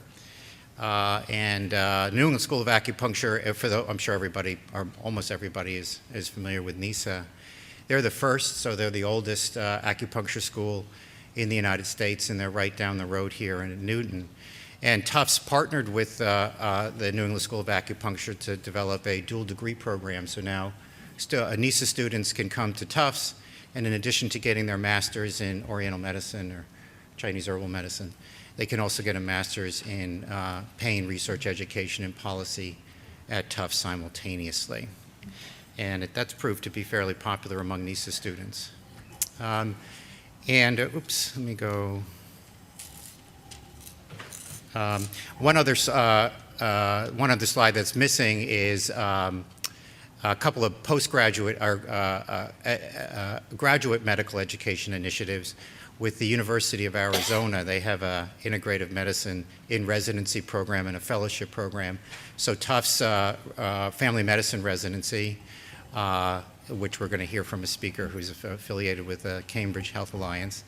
New England School of Acupuncture, I'm sure everybody, or almost everybody is familiar with NISA. They're the first, so they're the oldest acupuncture school in the United States, and they're right down the road here in Newton. And Tufts partnered with the New England School of Acupuncture to develop a dual degree program. So now NISA students can come to Tufts, and in addition to getting their master's in Oriental medicine or Chinese herbal medicine, they can also get a master's in pain research education and policy at Tufts simultaneously. And that's proved to be fairly popular among NISA students. Oops, let me go. One other slide that's missing is a couple of postgraduate or graduate medical education initiatives with the University of Arizona. They have an integrative medicine in residency program and a fellowship program. So Tufts family medicine residency, which we're going to hear from a speaker who's affiliated with the Cambridge Health Alliance,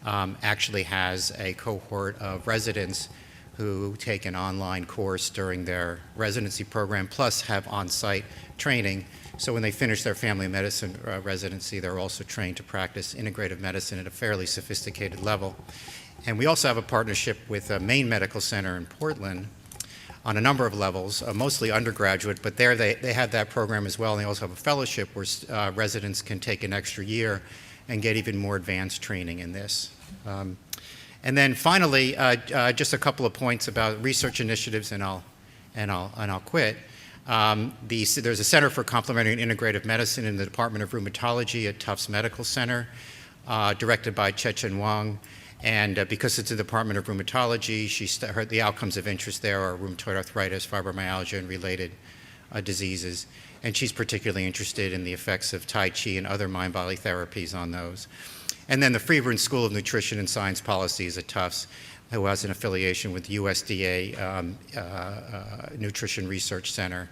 actually has a cohort of residents who take an online course during their residency program, plus have on-site training. So when they finish their family medicine residency, they're also trained to practice integrative medicine at a fairly sophisticated level. And we also have a partnership with Maine Medical Center in Portland on a number of levels, mostly undergraduate, but there they have that program as well. And they also have a fellowship where residents can take an extra year and get even more advanced training in this. And then finally, just a couple of points about research initiatives, and I'll quit. There's a Center for Complementary and Integrative Medicine in the Department of Rheumatology at Tufts Medical Center, directed by Chechen Wang. And because it's a Department of Rheumatology, the outcomes of interest there are rheumatoid arthritis, fibromyalgia, and related diseases. And she's particularly interested in the effects of Tai Chi and other mind-body therapies on those. And then the Freeburn School of Nutrition and Science Policies at Tufts, who has an affiliation with USDA Nutrition Research Center,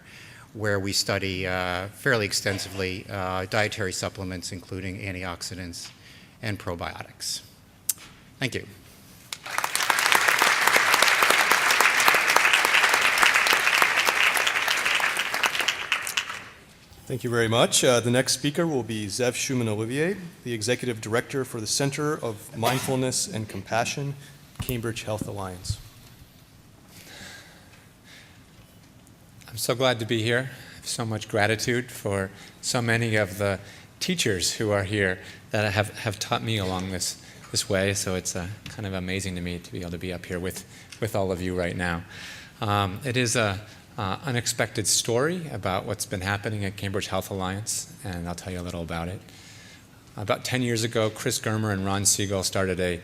where we study fairly extensively dietary supplements, including antioxidants and probiotics. Thank you. Thank you very much. The next speaker will be Zev Schumann-Olivier, the Executive Director for the Center of Mindfulness and Compassion, Cambridge Health Alliance. I'm so glad to be here. I have so much gratitude for so many of the teachers who are here that have taught me along this way, so it's kind of amazing to me to be able to be up here with all of you right now. It is a unexpected story about what's been happening at Cambridge Health Alliance, and I'll tell you a little about it. About 10 years ago, Chris Germer and Ron Siegel started a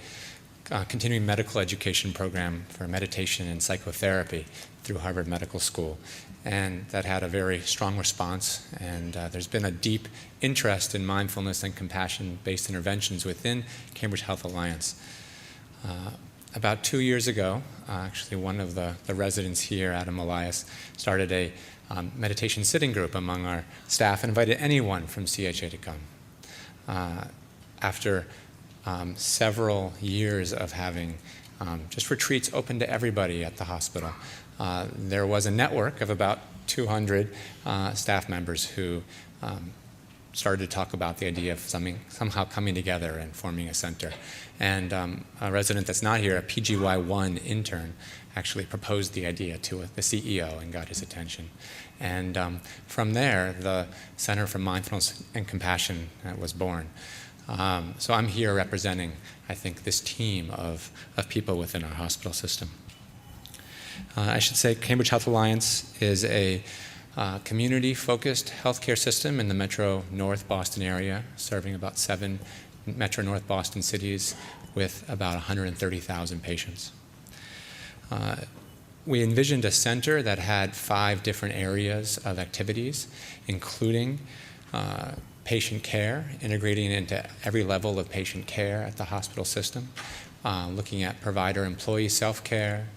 continuing medical education program for meditation and psychotherapy through Harvard Medical School, and that had a very strong response, and there's been a deep interest in mindfulness and compassion-based interventions within Cambridge Health Alliance. About 2 years ago, actually one of the residents here, Adam Elias, started a meditation sitting group among our staff and invited anyone from CHA to come. After several years of having just retreats open to everybody at the hospital, there was a network of about 200 staff members who started to talk about the idea of somehow coming together and forming a center. And a resident that's not here, a PGY1 intern, actually proposed the idea to the CEO and got his attention. And from there, the Center for Mindfulness and Compassion was born. So I'm here representing, I think, this team of people within our hospital system. I should say Cambridge Health Alliance is a community-focused healthcare system in the Metro North Boston area, serving about 7 Metro North Boston cities with about 130,000 patients. We envisioned a center that had 5 different areas of activities, including patient care, integrating into every level of patient care at the hospital system, looking at provider-employee self-care,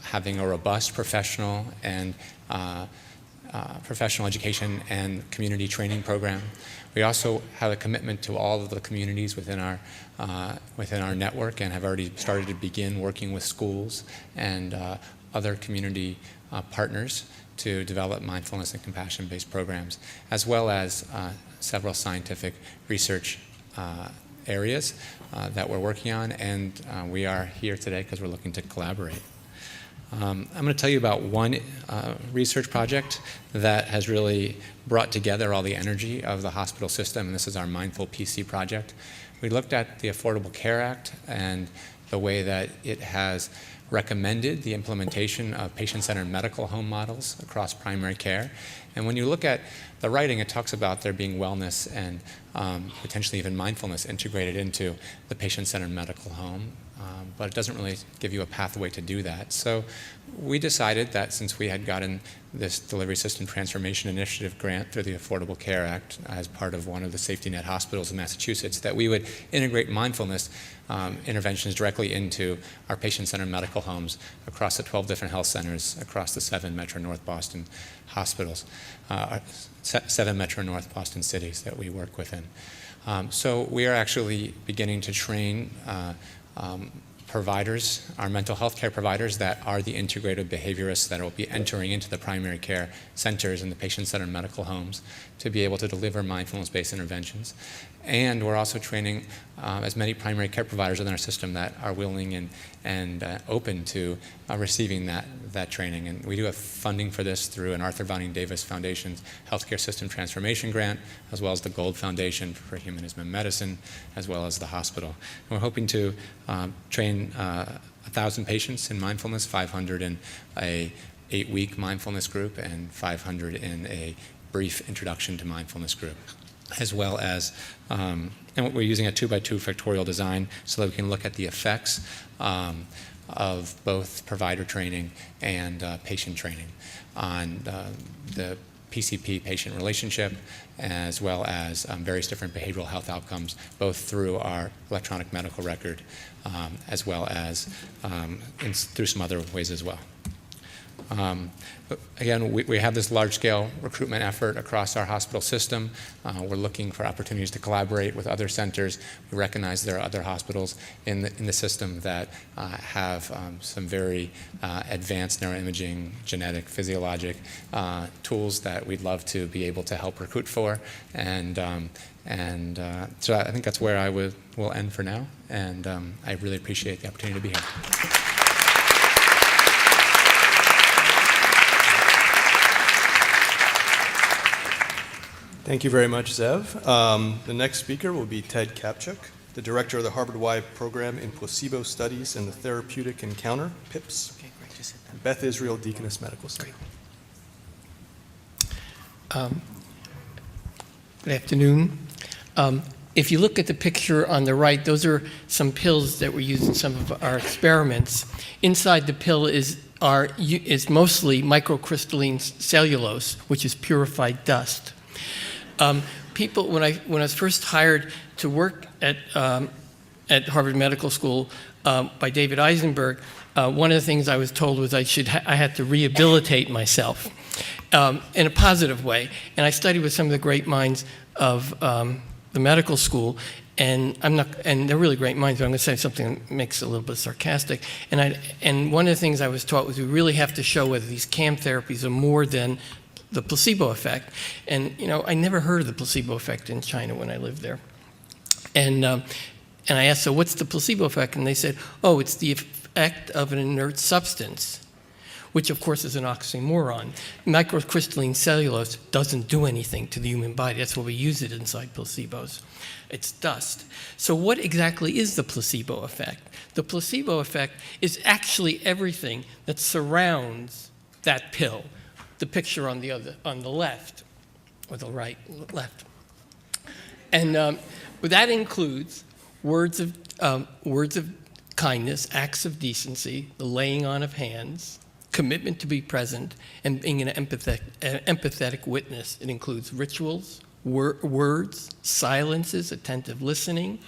having a robust professional and professional education and community training program. We also have a commitment to all of the communities within our network and have already started to begin working with schools and other community partners to develop mindfulness and compassion-based programs, as well as several scientific research areas that we're working on, and we are here today because we're looking to collaborate. I'm going to tell you about one research project that has really brought together all the energy of the hospital system, and this is our Mindful PC project. We looked at the Affordable Care Act and the way that it has recommended the implementation of patient-centered medical home models across primary care. And when you look at the writing, it talks about there being wellness and potentially even mindfulness integrated into the patient-centered medical home, but it doesn't really give you a pathway to do that. So we decided that since we had gotten this Delivery System Transformation Initiative grant through the Affordable Care Act as part of one of the safety net hospitals in Massachusetts, that we would integrate mindfulness interventions directly into our patient-centered medical homes across the 12 different health centers across the 7 Metro North Boston hospitals, 7 Metro North Boston cities that we work within. So we are actually beginning to train providers, our mental health care providers that are the integrative behaviorists that will be entering into the primary care centers and the patient-centered medical homes to be able to deliver mindfulness-based interventions. And we're also training as many primary care providers in our system that are willing and open to receiving that training. And we do have funding for this through an Arthur Vining Davis Foundation's Healthcare System Transformation Grant, as well as the Gold Foundation for Humanism and Medicine, as well as the hospital. And we're hoping to train 1,000 patients in mindfulness, 500 in a 8-week mindfulness group, and 500 in a brief introduction to mindfulness group, as well as, and we're using a 2x2 factorial design so that we can look at the effects of both provider training and patient training on the PCP patient relationship, as well as various different behavioral health outcomes, both through our electronic medical record, as well as through some other ways as well. Again, we have this large-scale recruitment effort across our hospital system. We're looking for opportunities to collaborate with other centers. We recognize there are other hospitals in the system that have some very advanced neuroimaging, genetic, physiologic tools that we'd love to be able to help recruit for. And so I think that's where I will end for now. And I really appreciate the opportunity to be here. Thank you very much, Zev. The next speaker will be Ted Kapchuk, the director of the Harvard-wide program in placebo studies and the therapeutic encounter, PIPS, Beth Israel Deaconess Medical Center. Good afternoon. If you look at the picture on the right, those are some pills that were used in some of our experiments. Inside the pill is mostly microcrystalline cellulose, which is purified dust. People, when I was first hired to work at Harvard Medical School by David Eisenberg, one of the things I was told was I had to rehabilitate myself in a positive way. And I studied with some of the great minds of the medical school, and they're really great minds, but I'm going to say something that makes it a little bit sarcastic. And one of the things I was taught was we really have to show whether these CAM therapies are more than the placebo effect. And I never heard of the placebo effect in China when I lived there. And I asked, so what's the placebo effect? And they said, oh, it's the effect of an inert substance, which of course is an oxymoron. Microcrystalline cellulose doesn't do anything to the human body. That's why we use it inside placebos. It's dust. So what exactly is the placebo effect? The placebo effect is actually everything that surrounds that pill. The picture on the left, or the left. And that includes words of kindness, acts of decency, the laying on of hands, commitment to be present, and being an empathetic witness. It includes rituals, words, silences, attentive listening.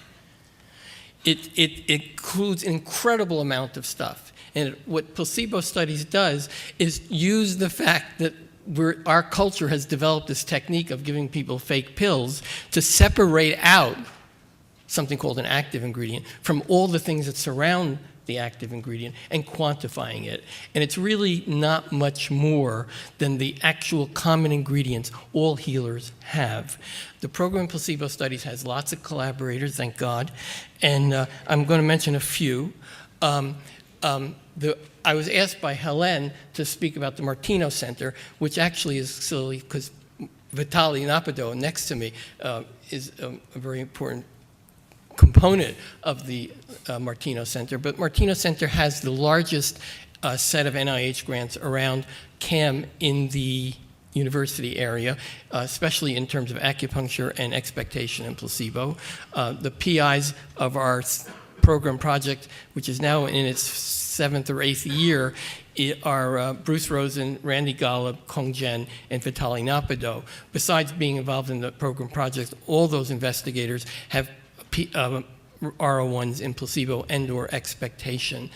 It includes an incredible amount of stuff. And what placebo studies does is use the fact that our culture has developed this technique of giving people fake pills to separate out something called an active ingredient from all the things that surround the active ingredient and quantifying it. And it's really not much more than the actual common ingredients all healers have. The program Placebo Studies has lots of collaborators, thank God, and I'm going to mention a few. I was asked by Helen to speak about the Martino Center, which actually is silly because Vitaly Napido, next to me, is a very important component of the Martino Center. But Martino Center has the largest set of NIH grants around CAM in the university area, especially in terms of acupuncture and expectation and placebo. The PIs of our program project, which is now in its 7th or 8th year, are Bruce Rosen, Randy Golub, Kong Jen, and Vitaly Napido. Besides being involved in the program project, all those investigators have RO1s in placebo and/or expectation.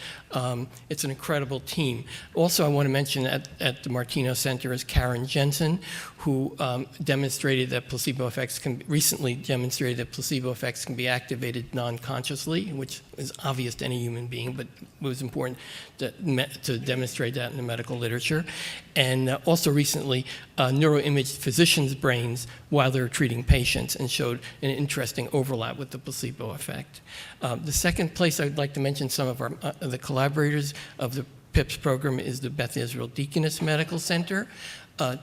It's an incredible team. Also, I want to mention at the Martino Center is Karen Jensen, who demonstrated that recently demonstrated that placebo effects can be activated non-consciously, which is obvious to any human being, but it was important to demonstrate that in the medical literature. And also recently, neuroimaged physicians' brains while they're treating patients and showed an interesting overlap with the placebo effect. The second place I'd like to mention some of the collaborators of the PIPS program is the Beth Israel Deaconess Medical Center.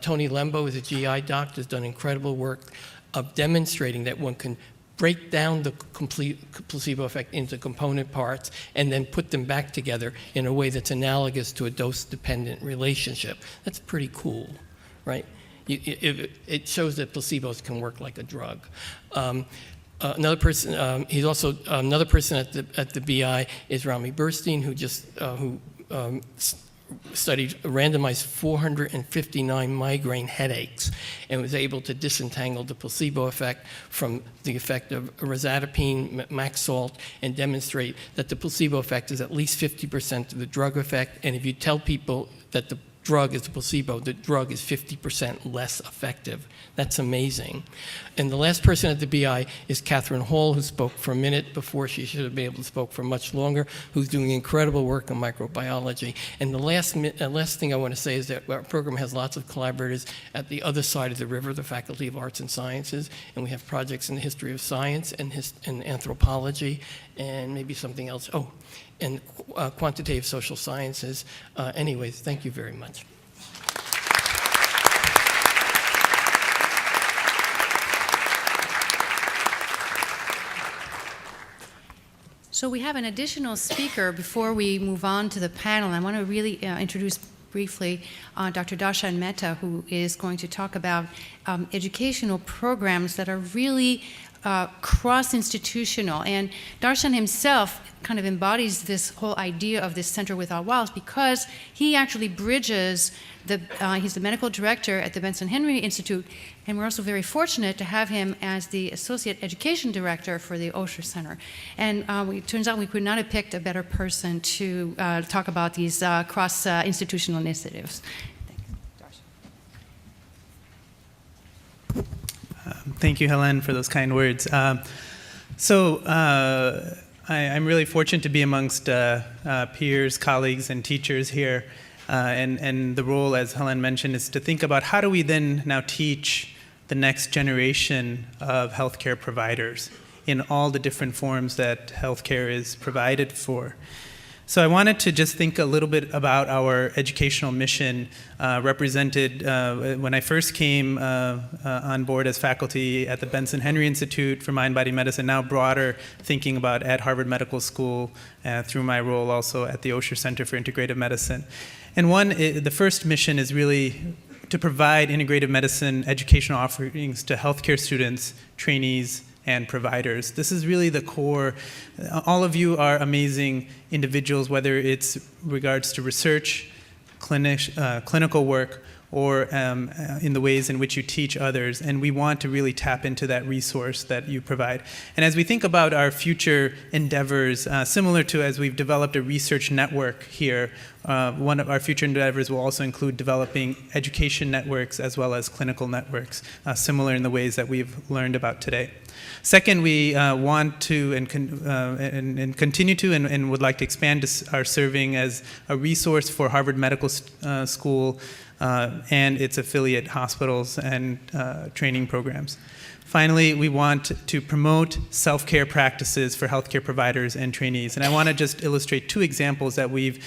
Tony Lembo is a GI doctor, has done incredible work of demonstrating that one can break down the complete placebo effect into component parts and then put them back together in a way that's analogous to a dose-dependent relationship. That's pretty cool, right? It shows that placebos can work like a drug. Another person, he's also another person at the BI is Rami Burstein, who just studied randomized 459 migraine headaches and was able to disentangle the placebo effect from the effect of rosatapine, max salt, and demonstrate that the placebo effect is at least 50% of the drug effect. And if you tell people that the drug is a placebo, the drug is 50% less effective. That's amazing. And the last person at the BI is Catherine Hall, who spoke for a minute before. She should have been able to speak for much longer, who's doing incredible work in microbiology. And the last thing I want to say is that our program has lots of collaborators at the other side of the river, the Faculty of Arts and Sciences, and we have projects in the history of science and anthropology and maybe something else. Oh, and quantitative social sciences. Anyways, thank you very much. So we have an additional speaker before we move on to the panel. I want to really introduce briefly Dr. Darshan Mehta, who is going to talk about educational programs that are really cross-institutional. And Darshan himself kind of embodies this whole idea of this Center Without Walls because he actually bridges he's the medical director at the Benson Henry Institute, and we're also very fortunate to have him as the associate education director for the Osher Center. And it turns out we could not have picked a better person to talk about these cross-institutional initiatives. Thank you, Helen, for those kind words. I'm really fortunate to be amongst peers, colleagues, and teachers here. And the role, as Helen mentioned, is to think about how do we then now teach the next generation of healthcare providers in all the different forms that healthcare is provided for. So I wanted to just think a little bit about our educational mission represented when I first came on board as faculty at the Benson Henry Institute for Mind-Body Medicine, now broader thinking about at Harvard Medical School through my role also at the Osher Center for Integrative Medicine. And the first mission is really to provide integrative medicine educational offerings to healthcare students, trainees, and providers. This is really the core. All of you are amazing individuals, whether it's regards to research, clinical work, or in the ways in which you teach others. And we want to really tap into that resource that you provide. And as we think about our future endeavors, similar to as we've developed a research network here, one of our future endeavors will also include developing education networks as well as clinical networks, similar in the ways that we've learned about today. Second, we want to and continue to and would like to expand our serving as a resource for Harvard Medical School and its affiliate hospitals and training programs. Finally, we want to promote self-care practices for healthcare providers and trainees. And I want to just illustrate two examples that we've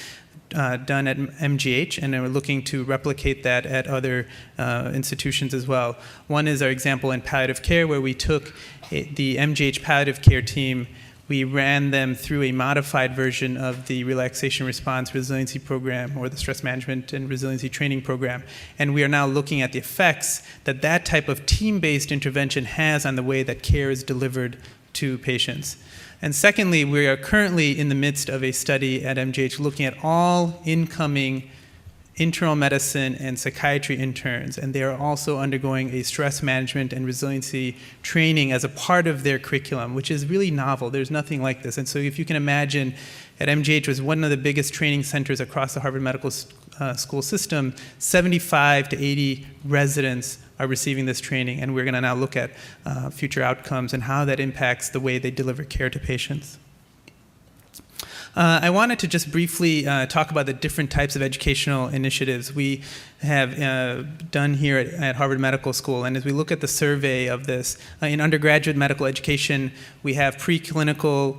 done at MGH, and we're looking to replicate that at other institutions as well. One is our example in palliative care, where we took the MGH palliative care team, we ran them through a modified version of the relaxation response resiliency program, or the stress management and resiliency training program. And we are now looking at the effects that that type of team-based intervention has on the way that care is delivered to patients. And secondly, we are currently in the midst of a study at MGH looking at all incoming internal medicine and psychiatry interns, and they are also undergoing a stress management and resiliency training as a part of their curriculum, which is really novel. There's nothing like this. And so if you can imagine, at MGH was one of the biggest training centers across the Harvard Medical School system. 75 to 80 residents are receiving this training, and we're going to now look at future outcomes and how that impacts the way they deliver care to patients. I wanted to just briefly talk about the different types of educational initiatives we have done here at Harvard Medical School. And as we look at the survey of this, in undergraduate medical education, we have preclinical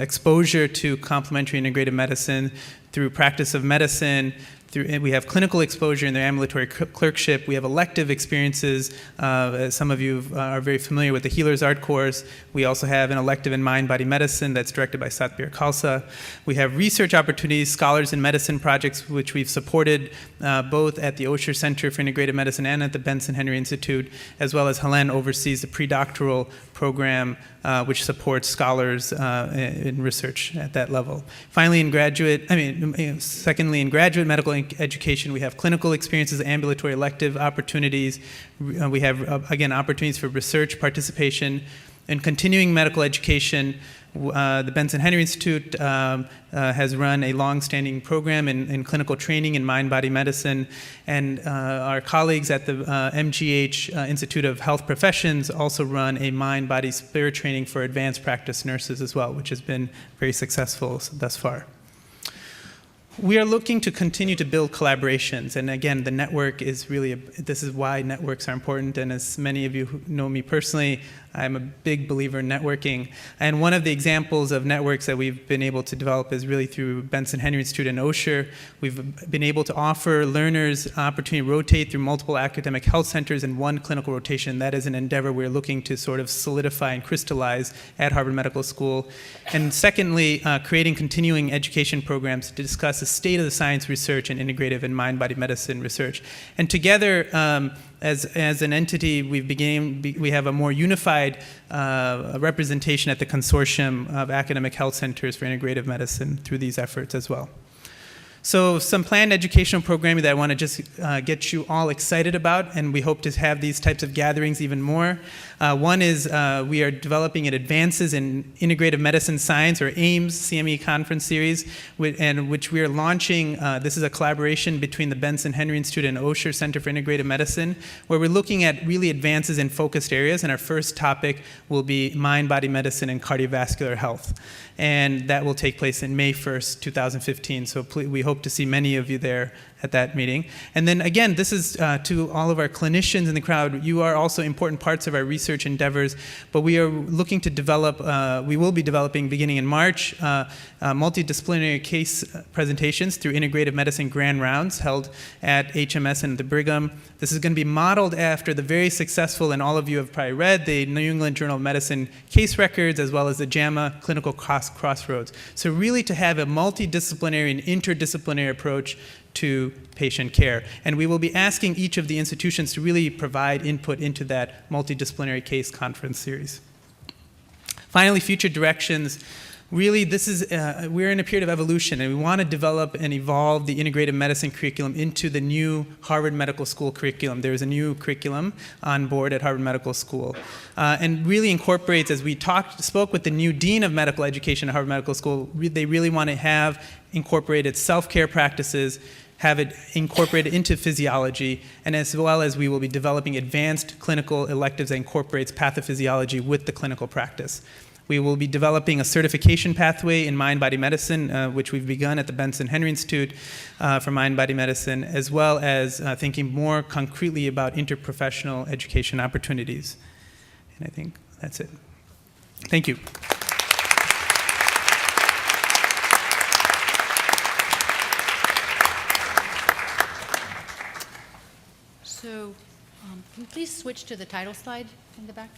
exposure to complementary integrative medicine through practice of medicine. We have clinical exposure in their ambulatory clerkship. We have elective experiences. As some of you are very familiar with the Healer's Art course. We also have an elective in mind-body medicine that's directed by Satbir Khalsa. We have research opportunities, scholars in medicine projects, which we've supported both at the Osher Center for Integrative Medicine and at the Benson Henry Institute, as well as Helene oversees the predoctoral program, which supports scholars in research at that level. Finally, secondly, in graduate medical education, we have clinical experiences, ambulatory elective opportunities. We have, again, opportunities for research participation. In continuing medical education, the Benson Henry Institute has run a long-standing program in clinical training in mind-body medicine, and our colleagues at the MGH Institute of Health Professions also run a mind-body-spirit training for advanced practice nurses as well, which has been very successful thus far. We are looking to continue to build collaborations, and again, the network is really, this is why networks are important, and as many of you who know me personally, I'm a big believer in networking. And one of the examples of networks that we've been able to develop is really through Benson Henry Institute and Osher. We've been able to offer learners opportunity to rotate through multiple academic health centers in one clinical rotation. That is an endeavor we're looking to sort of solidify and crystallize at Harvard Medical School. And secondly, creating continuing education programs to discuss the state of the science research and integrative and mind-body medicine research. And together, as an entity, we have a more unified representation at the consortium of academic health centers for integrative medicine through these efforts as well. So some planned educational programming that I want to just get you all excited about, and we hope to have these types of gatherings even more. One is we are developing an Advances in Integrative Medicine Science, or AIMS CME conference series, which we are launching. This is a collaboration between the Benson Henry Institute and Osher Center for Integrative Medicine, where we're looking at really advances in focused areas, and our first topic will be mind-body medicine and cardiovascular health. And that will take place in May 1st, 2015. So we hope to see many of you there at that meeting. And then again, this is to all of our clinicians in the crowd. You are also important parts of our research endeavors, but we are looking to develop, we will be developing beginning in March, multidisciplinary case presentations through integrative medicine grand rounds held at HMS and the Brigham. This is going to be modeled after the very successful, and all of you have probably read, the New England Journal of Medicine case records, as well as the JAMA clinical crossroads. So really to have a multidisciplinary and interdisciplinary approach to patient care. And we will be asking each of the institutions to really provide input into that multidisciplinary case conference series. Finally, future directions. really, this is we're in a period of evolution, and we want to develop and evolve the integrative medicine curriculum into the new Harvard Medical School curriculum. There's a new curriculum on board at Harvard Medical School, and really incorporates, as we spoke with the new dean of medical education at Harvard Medical School, they really want to have incorporated self-care practices, have it incorporated into physiology, and as well as we will be developing advanced clinical electives that incorporates pathophysiology with the clinical practice. We will be developing a certification pathway in mind-body medicine, which we've begun at the Benson Henry Institute for mind-body medicine, as well as thinking more concretely about interprofessional education opportunities. And I think that's it. Thank you. So, can you please switch to the title slide in the back?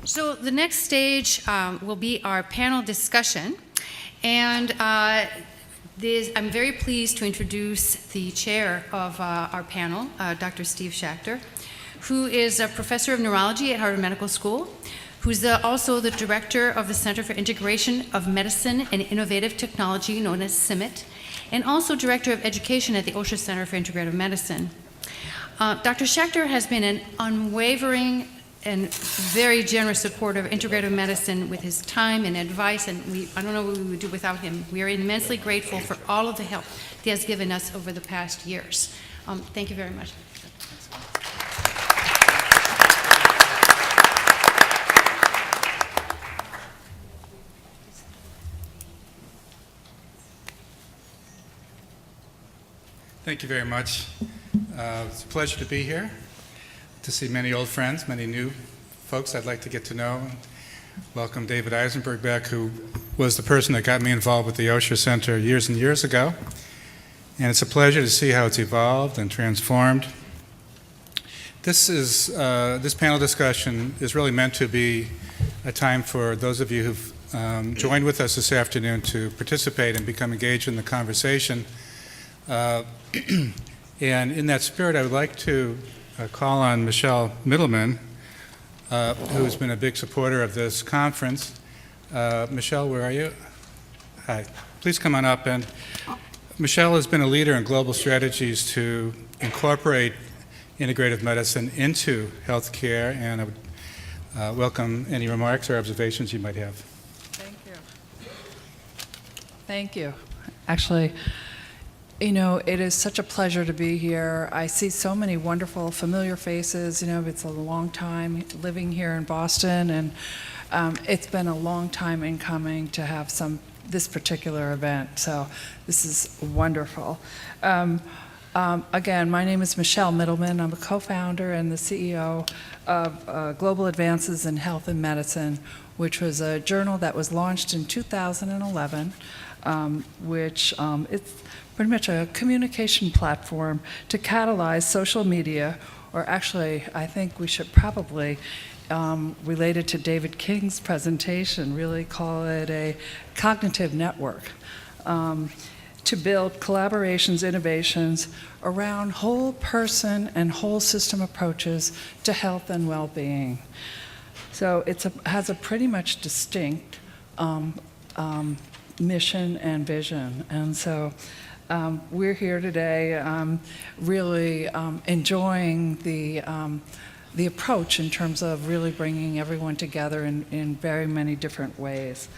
So the next stage will be our panel discussion, and I'm very pleased to introduce the chair of our panel, Dr. Steve Schachter, who is a professor of neurology at Harvard Medical School, who's also the director of the Center for Integration of Medicine and Innovative Technology, known as CIMIT, and also director of education at the OSHA Center for Integrative Medicine. Dr. Schachter has been an unwavering and very generous supporter of integrative medicine with his time and advice, and I don't know what we would do without him. We are immensely grateful for all of the help he has given us over the past years. Thank you very much. Thank you very much. It's a pleasure to be here, to see many old friends, many new folks I'd like to get to know. Welcome David Eisenberg back, who was the person that got me involved with the OSHA Center years and years ago. And it's a pleasure to see how it's evolved and transformed. This panel discussion is really meant to be a time for those of you who've joined with us this afternoon to participate and become engaged in the conversation. And in that spirit, I would like to call on Michelle Middleman, who's been a big supporter of this conference. Michelle, where are you? Hi. Please come on up. And Michelle has been a leader in global strategies to incorporate integrative medicine into healthcare, and I would welcome any remarks or observations you might have. Thank you. Thank you. Actually, you know, it is such a pleasure to be here. I see so many wonderful, familiar faces. You know, it's a long time living here in Boston, and it's been a long time in coming to have this particular event. So this is wonderful. Again, my name is Michelle Middleman. I'm a co-founder and the CEO of Global Advances in Health and Medicine, which was a journal that was launched in 2011, which it's pretty much a communication platform to catalyze social media, or actually, I think we should probably, related to David King's presentation, really call it a cognitive network, to build collaborations, innovations around whole person and whole system approaches to health and well-being. So it has a pretty much distinct mission and vision. And so we're here today really enjoying the approach in terms of really bringing everyone together in very many different ways.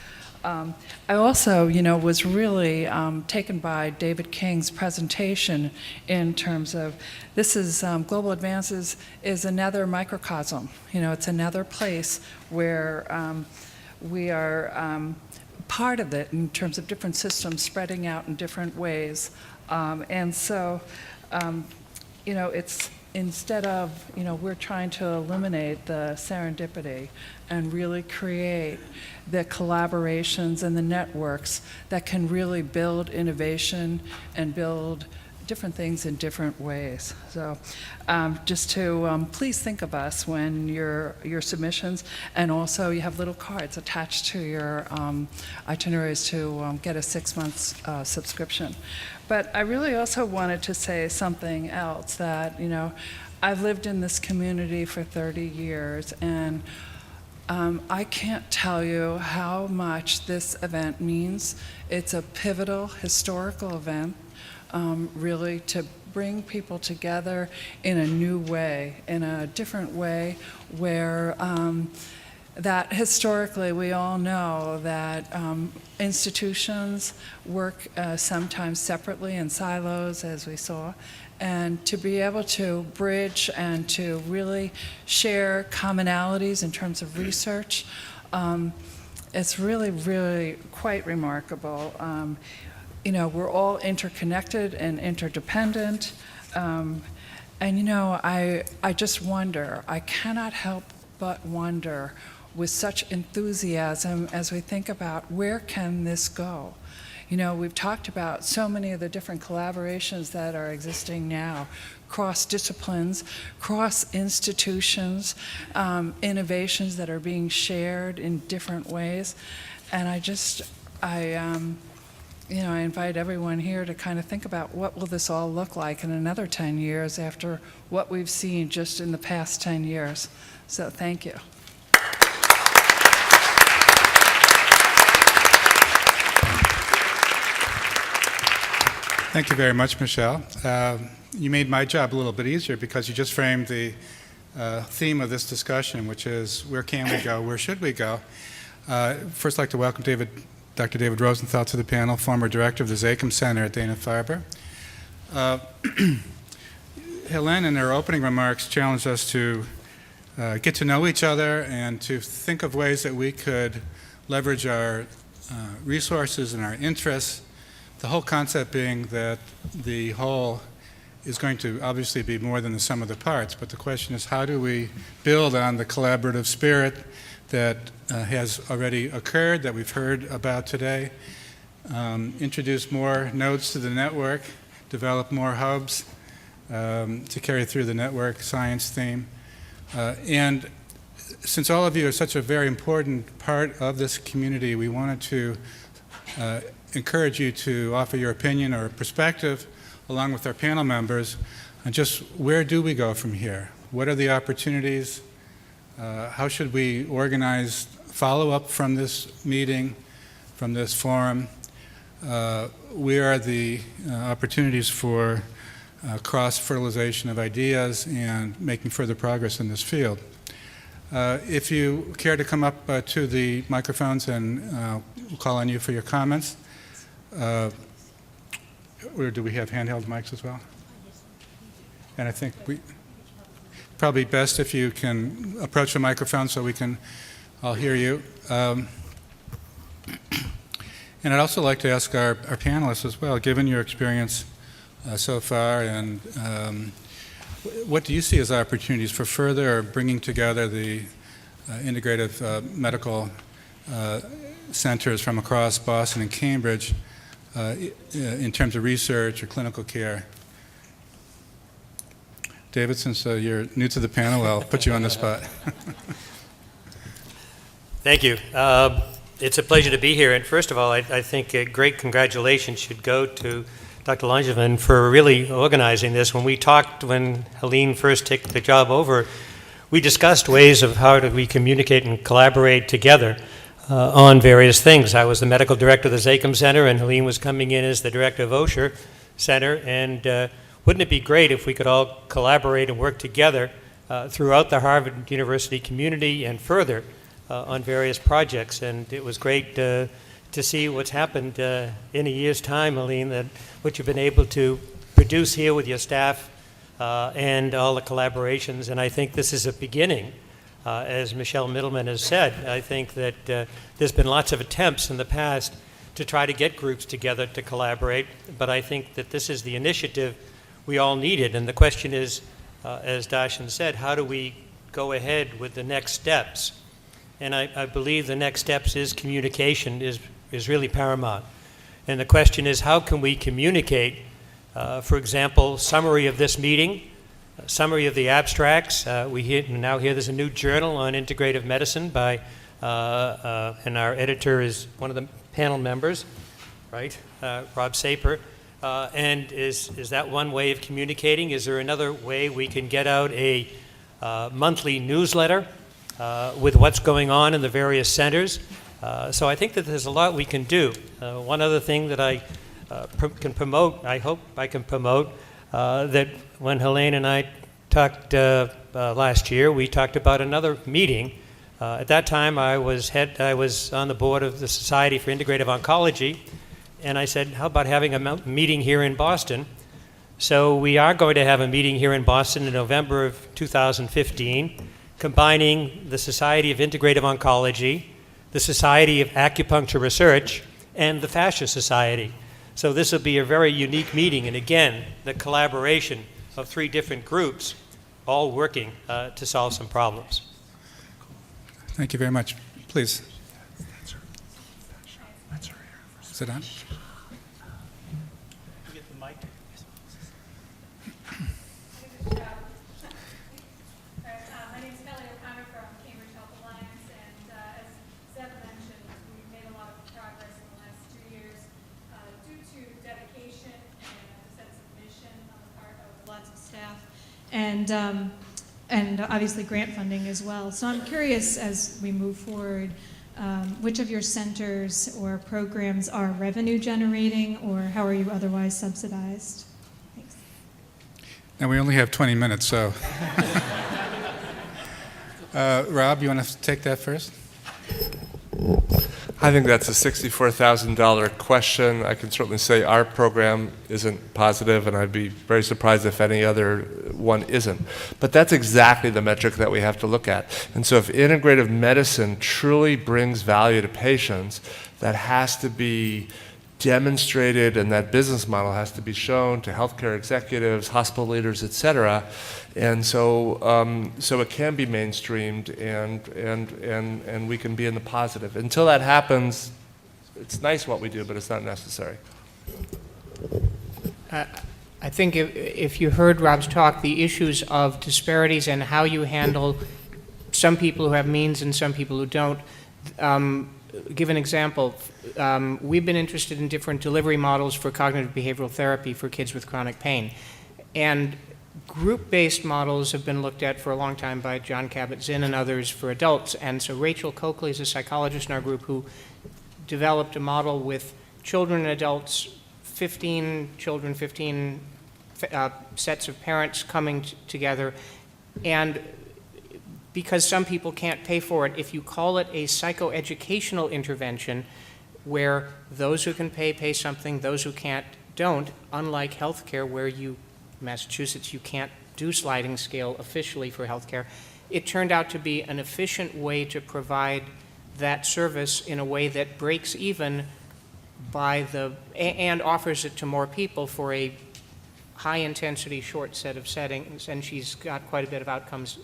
I also, was really taken by David King's presentation in terms of this is Global Advances is another microcosm. It's another place where we are part of it in terms of different systems spreading out in different ways. And so, it's instead of, we're trying to eliminate the serendipity and really create the collaborations and the networks that can really build innovation and build different things in different ways. So just to please think of us when your submissions, and also you have little cards attached to your itineraries to get a 6-month subscription. But I really also wanted to say something else that, I've lived in this community for 30 years, and I can't tell you how much this event means. It's a pivotal historical event, really, to bring people together in a new way, in a different way, where that historically we all know that institutions work sometimes separately in silos, as we saw, and to be able to bridge and to really share commonalities in terms of research, it's really, really quite remarkable. You know, we're all interconnected and interdependent, and you know, I just wonder, I cannot help but wonder with such enthusiasm as we think about where can this go. You know, we've talked about so many of the different collaborations that are existing now, cross disciplines, cross institutions, innovations that are being shared in different ways. And you know, I invite everyone here to kind of think about what will this all look like in another 10 years after what we've seen just in the past 10 years. So thank you. Thank you very much, Michelle. You made my job a little bit easier because you just framed the theme of this discussion, which is where can we go, where should we go? First, I'd like to welcome Dr. David Rosenthal to the panel, former director of the Zakim Center at Dana-Farber. Helen, in her opening remarks, challenged us to get to know each other and to think of ways that we could leverage our resources and our interests. The whole concept being that the whole is going to obviously be more than the sum of the parts, but the question is how do we build on the collaborative spirit that has already occurred, that we've heard about today, introduce more nodes to the network, develop more hubs to carry through the network science theme. And since all of you are such a very important part of this community, we wanted to encourage you to offer your opinion or perspective along with our panel members on just where do we go from here? What are the opportunities? How should we organize follow-up from this meeting, from this forum? Where are the opportunities for cross-fertilization of ideas and making further progress in this field? If you care to come up to the microphones and we'll call on you for your comments. Or do we have handheld mics as well? And I think probably best if you can approach the microphone so we can all hear you. And I'd also like to ask our panelists as well, given your experience so far, and what do you see as opportunities for further bringing together the integrative medical centers from across Boston and Cambridge in terms of research or clinical care? David, since you're new to the panel, I'll put you on the spot. Thank you. It's a pleasure to be here. And first of all, I think a great congratulations should go to Dr. Langevin for really organizing this. When we talked, when Helene first took the job over, we discussed ways of how do we communicate and collaborate together on various things. I was the medical director of the Zakim Center, and Helene was coming in as the director of Osher Center. And wouldn't it be great if we could all collaborate and work together throughout the Harvard University community and further on various projects? And it was great to see what's happened in a year's time, Helene, that what you've been able to produce here with your staff and all the collaborations. And I think this is a beginning. As Michelle Middleman has said, I think that there's been lots of attempts in the past to try to get groups together to collaborate, but I think that this is the initiative we all needed. And the question is, as Darshan said, how do we go ahead with the next steps? And I believe the next steps is communication is really paramount. And the question is, how can we communicate, for example, summary of this meeting, summary of the abstracts. We now hear there's a new journal on integrative medicine by, and our editor is one of the panel members, right, Rob Saper. And is that one way of communicating? Is there another way we can get out a monthly newsletter with what's going on in the various centers. So I think that there's a lot we can do. One other thing that I can promote, I hope I can promote, that when Helene and I talked last year, we talked about another meeting. At that time, I was on the board of the Society for Integrative Oncology, and I said, how about having a meeting here in Boston? So we are going to have a meeting here in Boston in November of 2015, combining the Society of Integrative Oncology, the Society of Acupuncture Research, and the Fascia Society. So this will be a very unique meeting, and again, the collaboration of 3 different groups all working to solve some problems. Thank you very much. Please. Is it on? And obviously grant funding as well. So I'm curious, as we move forward, which of your centers or programs are revenue generating, or how are you otherwise subsidized? Thanks. Now, we only have 20 minutes, so. Rob, you want to take that first? I think that's a $64,000 question. I can certainly say our program isn't positive, and I'd be very surprised if any other one isn't. But that's exactly the metric that we have to look at. And so if integrative medicine truly brings value to patients, that has to be demonstrated, and that business model has to be shown to healthcare executives, hospital leaders, et cetera. And so, so it can be mainstreamed, and we can be in the positive. Until that happens, it's nice what we do, but it's not necessary. I think if you heard Rob's talk, the issues of disparities and how you handle some people who have means and some people who don't. Give an example. We've been interested in different delivery models for cognitive behavioral therapy for kids with chronic pain. And group-based models have been looked at for a long time by John Kabat-Zinn and others for adults. And so Rachel Coakley is a psychologist in our group who developed a model with children and adults, 15 children, 15 sets of parents coming together. And because some people can't pay for it, if you call it a psychoeducational intervention, where those who can pay something, those who can't don't, unlike healthcare where Massachusetts, you can't do sliding scale officially for healthcare, it turned out to be an efficient way to provide that service in a way that breaks even and offers it to more people for a high intensity, short set of settings, and she's got quite a bit of outcomes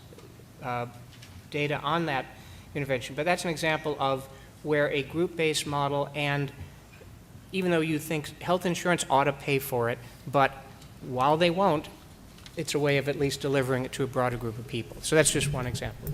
data on that intervention. But that's an example of where a group-based model, and even though you think health insurance ought to pay for it, but while they won't, it's a way of at least delivering it to a broader group of people. So that's just one example.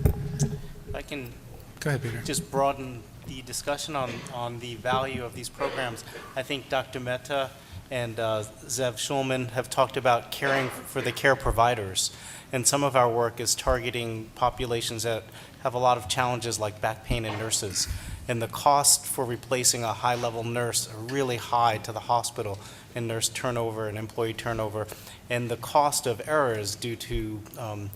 I can Go ahead, Peter. just broaden the discussion on the value of these programs. I think Dr. Mehta and Zev Shulman have talked about caring for the care providers. And some of our work is targeting populations that have a lot of challenges like back pain and nurses. And the cost for replacing a high-level nurse are really high to the hospital in nurse turnover and employee turnover. And the cost of errors due to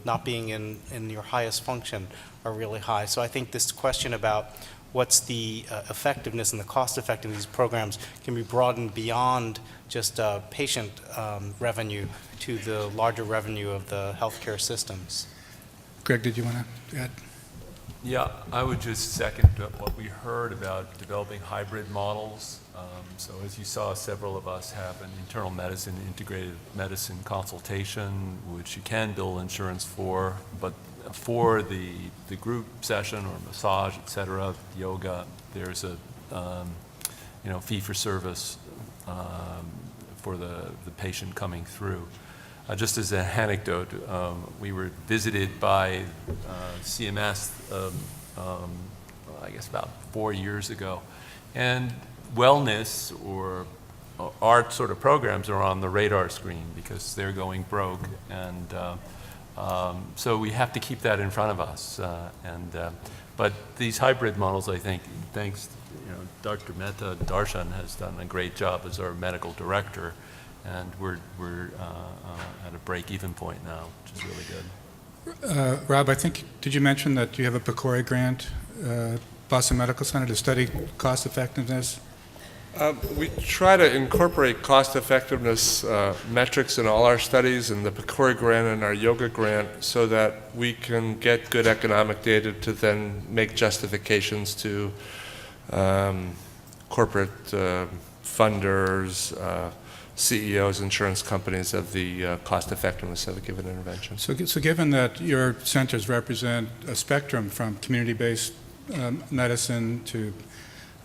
not being in your highest function are really high. So I think this question about what's the effectiveness and the cost effectiveness of these programs can be broadened beyond just patient revenue to the larger revenue of the healthcare systems. Greg, did you want to add? Yeah, I would just second what we heard about developing hybrid models. So as you saw, several of us have an internal medicine, integrated medicine consultation, which you can bill insurance for, but for the group session or massage, et cetera, yoga, there's a fee for service for the patient coming through. Just as an anecdote, we were visited by CMS, I guess about 4 years ago, and wellness or art sort of programs are on the radar screen because they're going broke, and So we have to keep that in front of us. But these hybrid models, I think, thanks, Dr. Mehta Darshan has done a great job as our medical director, and we're at a break-even point now, which is really good. Rob, I think, did you mention that you have a PCORI grant, Boston Medical Center, to study cost effectiveness? We try to incorporate cost-effectiveness metrics in all our studies, and the PCORI grant and our yoga grant, so that we can get good economic data to then make justifications to corporate funders, CEOs, insurance companies of the cost-effectiveness of a given intervention. So given that your centers represent a spectrum from community-based medicine to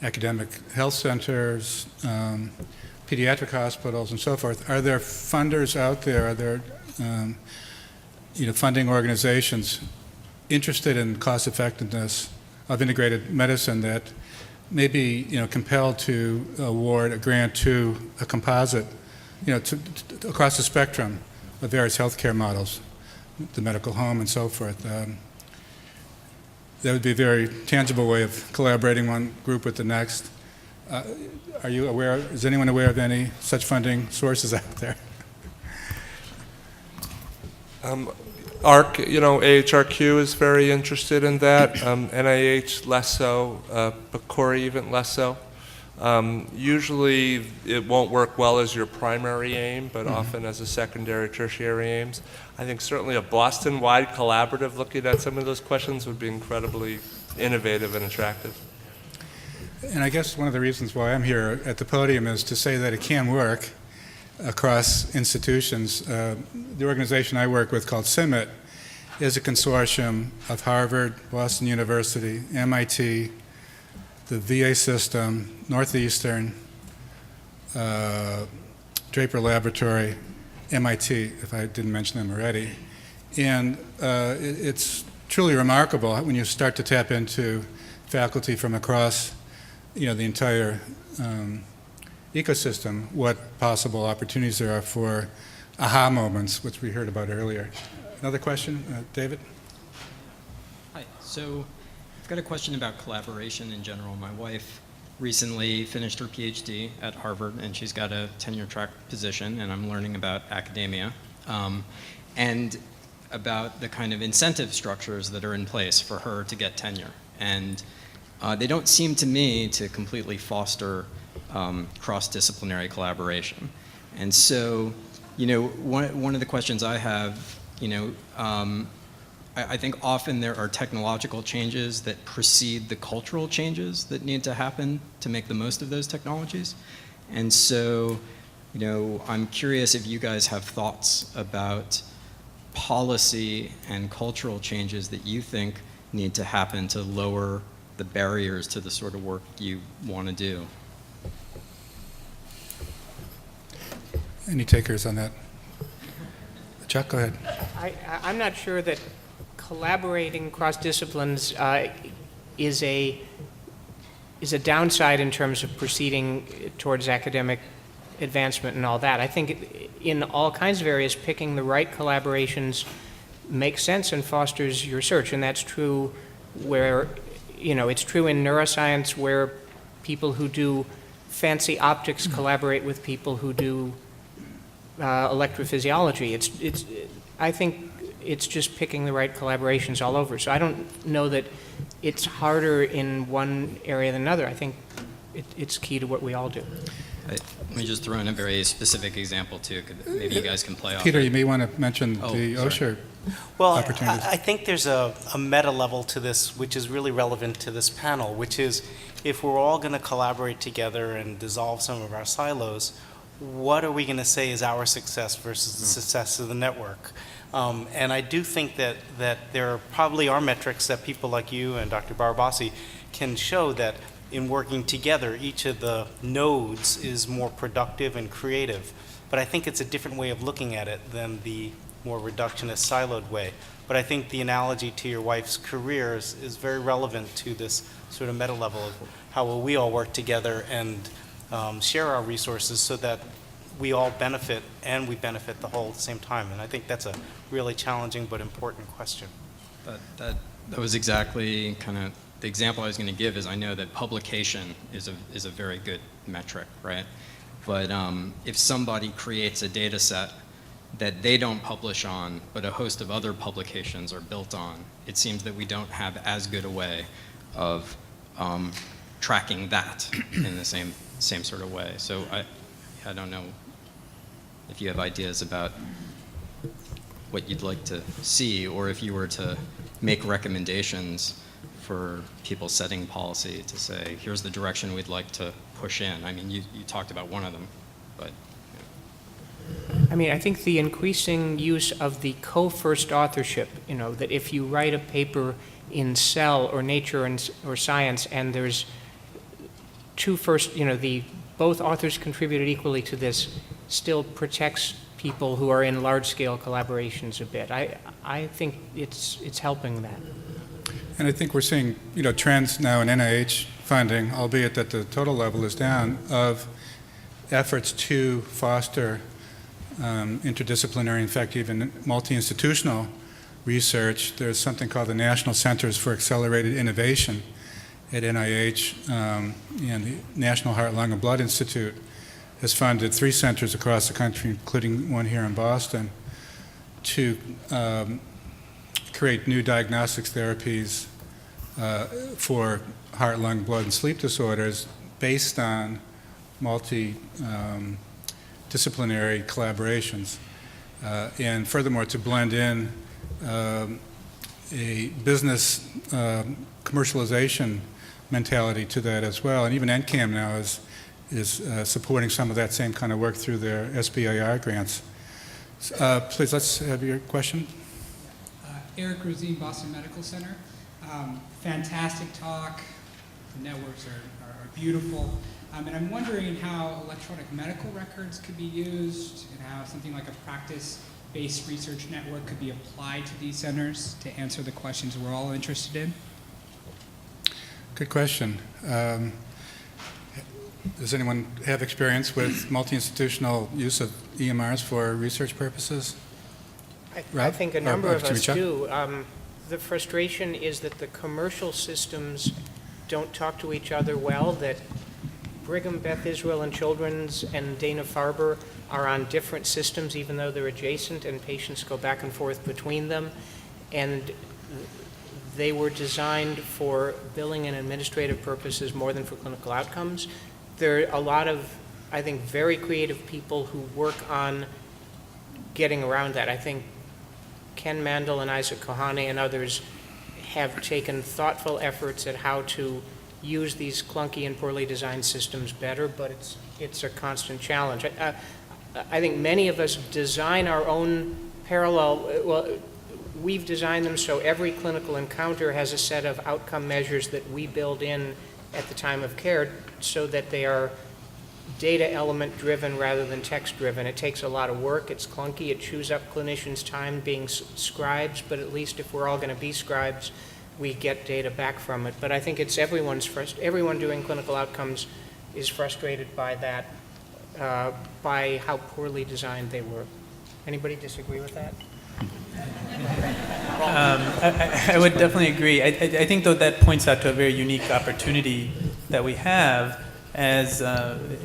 academic health centers, pediatric hospitals, and so forth, are there funders out there, are there funding organizations interested in cost effectiveness of integrated medicine that may be compelled to award a grant to a composite, across the spectrum of various healthcare models, the medical home and so forth? That would be a very tangible way of collaborating one group with the next. Are you aware, is anyone aware of any such funding sources out there? AHRQ is very interested in that. NIH less so, PCORI even less so. Usually it won't work well as your primary aim, but often as a secondary, tertiary aims. I think certainly a Boston-wide collaborative looking at some of those questions would be incredibly innovative and attractive. And I guess one of the reasons why I'm here at the podium is to say that it can work across institutions. The organization I work with, called CIMIT, is a consortium of Harvard, Boston University, MIT, the VA system, Northeastern, Draper Laboratory, MIT, if I didn't mention them already. And it's truly remarkable when you start to tap into faculty from across the entire ecosystem, what possible opportunities there are for aha moments, which we heard about earlier. Another question, David? Hi, so I've got a question about collaboration in general. My wife recently finished her PhD at Harvard, and she's got a tenure track position, and I'm learning about academia and about the kind of incentive structures that are in place for her to get tenure. And they don't seem to me to completely foster cross-disciplinary collaboration. And so, one of the questions I have, I think often there are technological changes that precede the cultural changes that need to happen to make the most of those technologies. And so, I'm curious if you guys have thoughts about policy and cultural changes that you think need to happen to lower the barriers to the sort of work you want to do. Any takers on that? Chuck, go ahead. I'm not sure that collaborating cross disciplines is a downside in terms of proceeding towards academic advancement and all that. I think in all kinds of areas, picking the right collaborations makes sense and fosters your research, and that's true where, it's true in neuroscience where people who do fancy optics collaborate with people who do electrophysiology. I think it's just picking the right collaborations all over. So I don't know that it's harder in one area than another. I think it's key to what we all do. Let me just throw in a very specific example too. Maybe you guys can play off Peter, it. you may want to mention the OSHA opportunities. I think there's a meta level to this, which is really relevant to this panel, which is if we're all going to collaborate together and dissolve some of our silos, what are we going to say is our success versus the success of the network? And I do think that there probably are metrics that people like you and Dr. Barabasi can show that in working together, each of the nodes is more productive and creative. But I think it's a different way of looking at it than the more reductionist, siloed way. But I think the analogy to your wife's career is very relevant to this sort of meta level of how will we all work together and share our resources so that we all benefit and we benefit the whole at the same time. And I think that's a really challenging but important question. That was exactly kind of the example I was going to give. Is I know that publication is a very good metric, right? But if somebody creates a data set that they don't publish on, but a host of other publications are built on, it seems that we don't have as good a way of tracking that in the same sort of way. So I don't know if you have ideas about what you'd like to see, or if you were to make recommendations for people setting policy to say, here's the direction we'd like to push in. I mean, you talked about one of them, but. I mean, I think the increasing use of the co-first authorship, that if you write a paper in Cell or Nature or Science and there's two first, both authors contributed equally to this, still protects people who are in large-scale collaborations a bit. I think it's helping that. And I think we're seeing, trends now in NIH funding, albeit that the total level is down, of efforts to foster interdisciplinary, in fact, even multi-institutional research. There's something called the National Centers for Accelerated Innovation at NIH, and the National Heart, Lung, and Blood Institute has funded 3 centers across the country, including one here in Boston, to create new diagnostics therapies for heart, lung, blood, and sleep disorders based on multi-disciplinary collaborations. And furthermore, to blend in a business commercialization mentality to that as well. And even NCAM now is supporting some of that same kind of work through their SBIR grants. Please, let's have your question. Eric Rosine, Boston Medical Center. Fantastic talk. The networks are beautiful. And I'm wondering how electronic medical records could be used and how something like a practice-based research network could be applied to these centers to answer the questions we're all interested in. Good question. Does anyone have experience with multi-institutional use of EMRs for research purposes? I think a number of us do. The frustration is that the commercial systems don't talk to each other well, that Brigham, Beth Israel, and Children's and Dana-Farber are on different systems even though they're adjacent, and patients go back and forth between them. And they were designed for billing and administrative purposes more than for clinical outcomes. There are a lot of, I think, very creative people who work on getting around that. I think Ken Mandel and Isaac Kohane and others have taken thoughtful efforts at how to use these clunky and poorly designed systems better, but it's a constant challenge. I think many of us design our own parallel, well, we've designed them so every clinical encounter has a set of outcome measures that we build in at the time of care so that they are data element driven rather than text driven. It takes a lot of work, it's clunky, it chews up clinicians' time being scribes, but at least if we're all going to be scribes, we get data back from it. But I think it's everyone doing clinical outcomes is frustrated by that, by how poorly designed they were. Anybody disagree with that? I would definitely agree. I think, though, that points out to a very unique opportunity that we have, as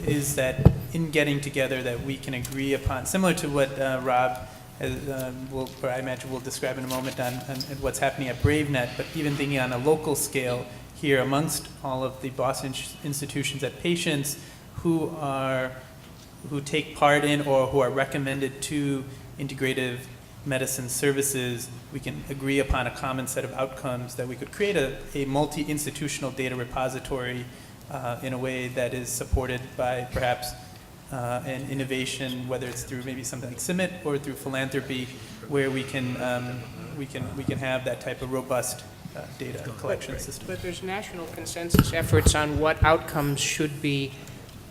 is that in getting together that we can agree upon, similar to what Rob, or I imagine will describe in a moment on what's happening at BraveNet, but even thinking on a local scale here amongst all of the Boston institutions, that patients who take part in or who are recommended to integrative medicine services, we can agree upon a common set of outcomes, that we could create a multi-institutional data repository in a way that is supported by perhaps an innovation, whether it's through maybe something like CIMMIT or through philanthropy, where we can have that type of robust data collection system. But there's national consensus efforts on what outcomes should be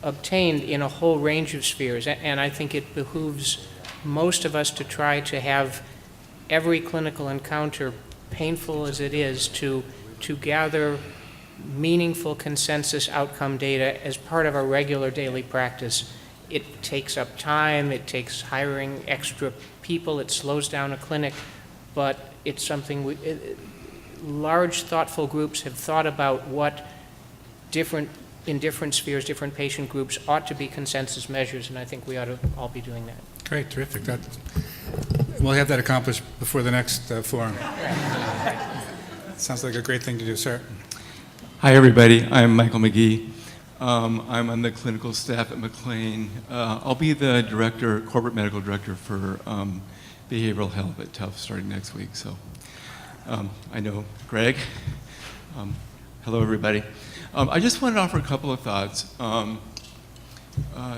obtained in a whole range of spheres, and I think it behooves most of us to try to have every clinical encounter, painful as it is, to gather meaningful consensus outcome data as part of our regular daily practice. It takes up time, it takes hiring extra people, it slows down a clinic, but it's something large, thoughtful groups have thought about what in different spheres, different patient groups ought to be consensus measures, and I think we ought to all be doing that. Great, terrific. We'll have that accomplished before the next forum. Sounds like a great thing to do, sir. Hi, everybody. I'm Michael McGee. I'm on the clinical staff at McLean. I'll be the director, corporate medical director for behavioral health at Tufts starting next week. So I know Greg. Hello, everybody. I just wanted to offer a couple of thoughts.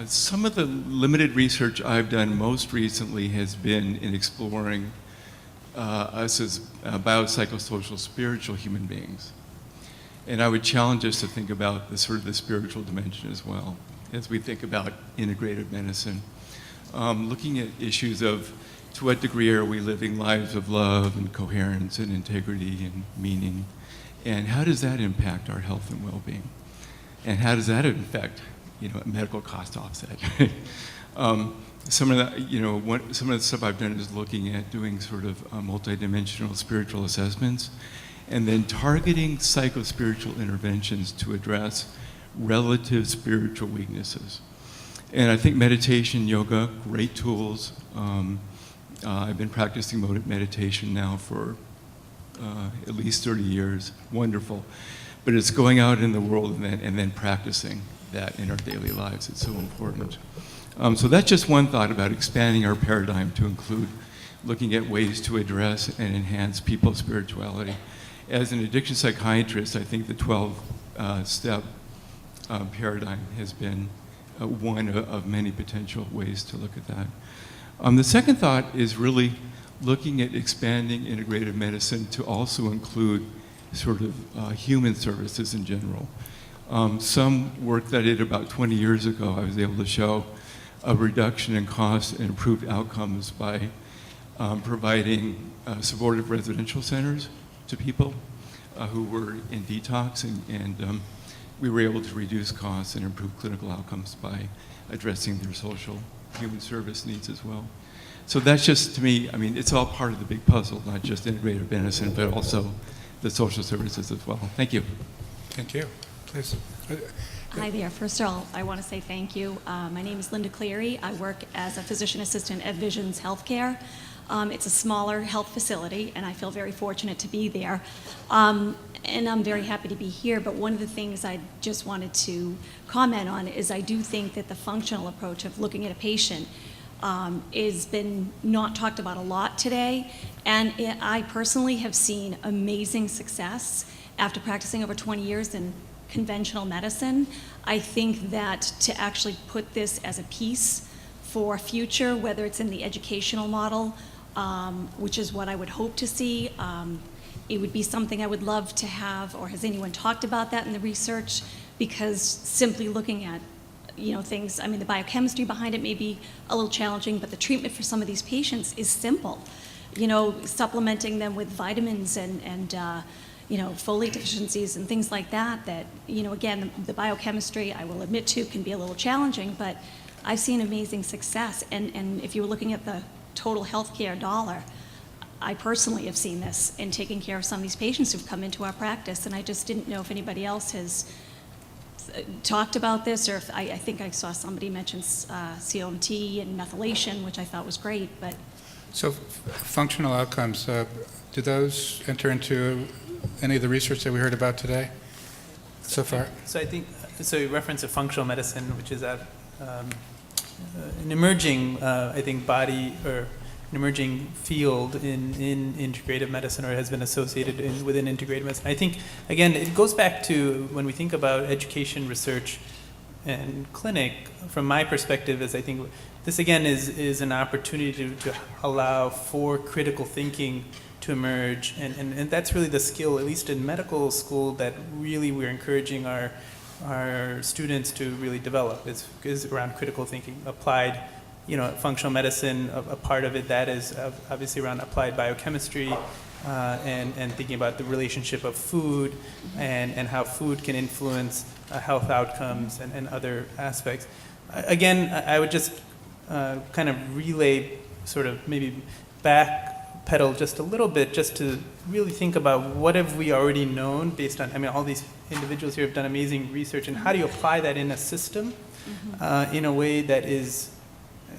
Some of the limited research I've done most recently has been in exploring us as biopsychosocial spiritual human beings. And I would challenge us to think about the sort of the spiritual dimension as well as we think about integrative medicine. Looking at issues of to what degree are we living lives of love and coherence and integrity and meaning, and how does that impact our health and well-being? And how does that affect, medical cost offset? Some of the, some of the stuff I've done is looking at doing sort of multidimensional spiritual assessments, and then targeting psychospiritual interventions to address relative spiritual weaknesses. And I think meditation, yoga, great tools. I've been practicing meditation now for at least 30 years, wonderful. But it's going out in the world and then practicing that in our daily lives. It's so important. So that's just one thought about expanding our paradigm to include looking at ways to address and enhance people's spirituality. As an addiction psychiatrist, I think the 12-step paradigm has been one of many potential ways to look at that. The second thought is really looking at expanding integrative medicine to also include sort of human services in general. Some work that I did about 20 years ago, I was able to show a reduction in costs and improved outcomes by providing supportive residential centers to people who were in detox, and we were able to reduce costs and improve clinical outcomes by addressing their social human service needs as well. So that's just, to me, it's all part of the big puzzle, not just integrative medicine, but also the social services as well. Thank you. Thank you. Please. Hi there. First of all, I want to say thank you. My name is Linda Cleary. I work as a physician assistant at Visions Healthcare. It's a smaller health facility, and I feel very fortunate to be there. And I'm very happy to be here, but one of the things I just wanted to comment on is I do think that the functional approach of looking at a patient has been not talked about a lot today, and I personally have seen amazing success after practicing over 20 years in conventional medicine. I think that to actually put this as a piece for future, whether it's in the educational model, which is what I would hope to see, it would be something I would love to have, or has anyone talked about that in the research? Because simply looking at things, the biochemistry behind it may be a little challenging, but the treatment for some of these patients is simple. Supplementing them with vitamins and folate deficiencies and things like that, again, the biochemistry, I will admit to, can be a little challenging, but I've seen amazing success. And if you were looking at the total healthcare dollar, I personally have seen this in taking care of some of these patients who've come into our practice, and I just didn't know if anybody else has talked about this, or if I think I saw somebody mention COMT and methylation, which I thought was great, but. So functional outcomes, do those enter into any of the research that we heard about today so far? So I think, you reference a functional medicine, which is an emerging, I think, body or an emerging field in integrative medicine, or has been associated within integrative medicine. I think, again, it goes back to when we think about education, research, and clinic, from my perspective, is I think this, again, is an opportunity to allow for critical thinking to emerge, and that's really the skill, at least in medical school, that really we're encouraging our students to really develop, is around critical thinking, applied, functional medicine, a part of it that is obviously around applied biochemistry, and thinking about the relationship of food and how food can influence health outcomes and other aspects. again, I would just kind of relay, sort of maybe backpedal just a little bit, just to really think about what have we already known based on, I mean, all these individuals here have done amazing research, and how do you apply that in a system in a way that is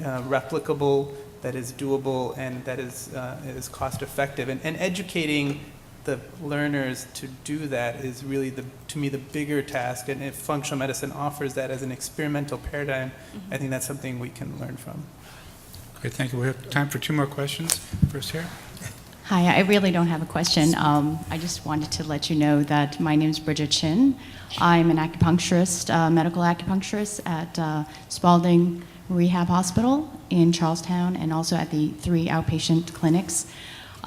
replicable, that is doable, and that is cost effective. And educating the learners to do that is really, to me, the bigger task. And if functional medicine offers that as an experimental paradigm, I think that's something we can learn from. Great, thank you. We have time for 2 more questions. First here. Hi, I really don't have a question. I just wanted to let you know that my name is Bridget Chin. I'm an acupuncturist, medical acupuncturist at Spalding Rehab Hospital in Charlestown, and also at the 3 outpatient clinics.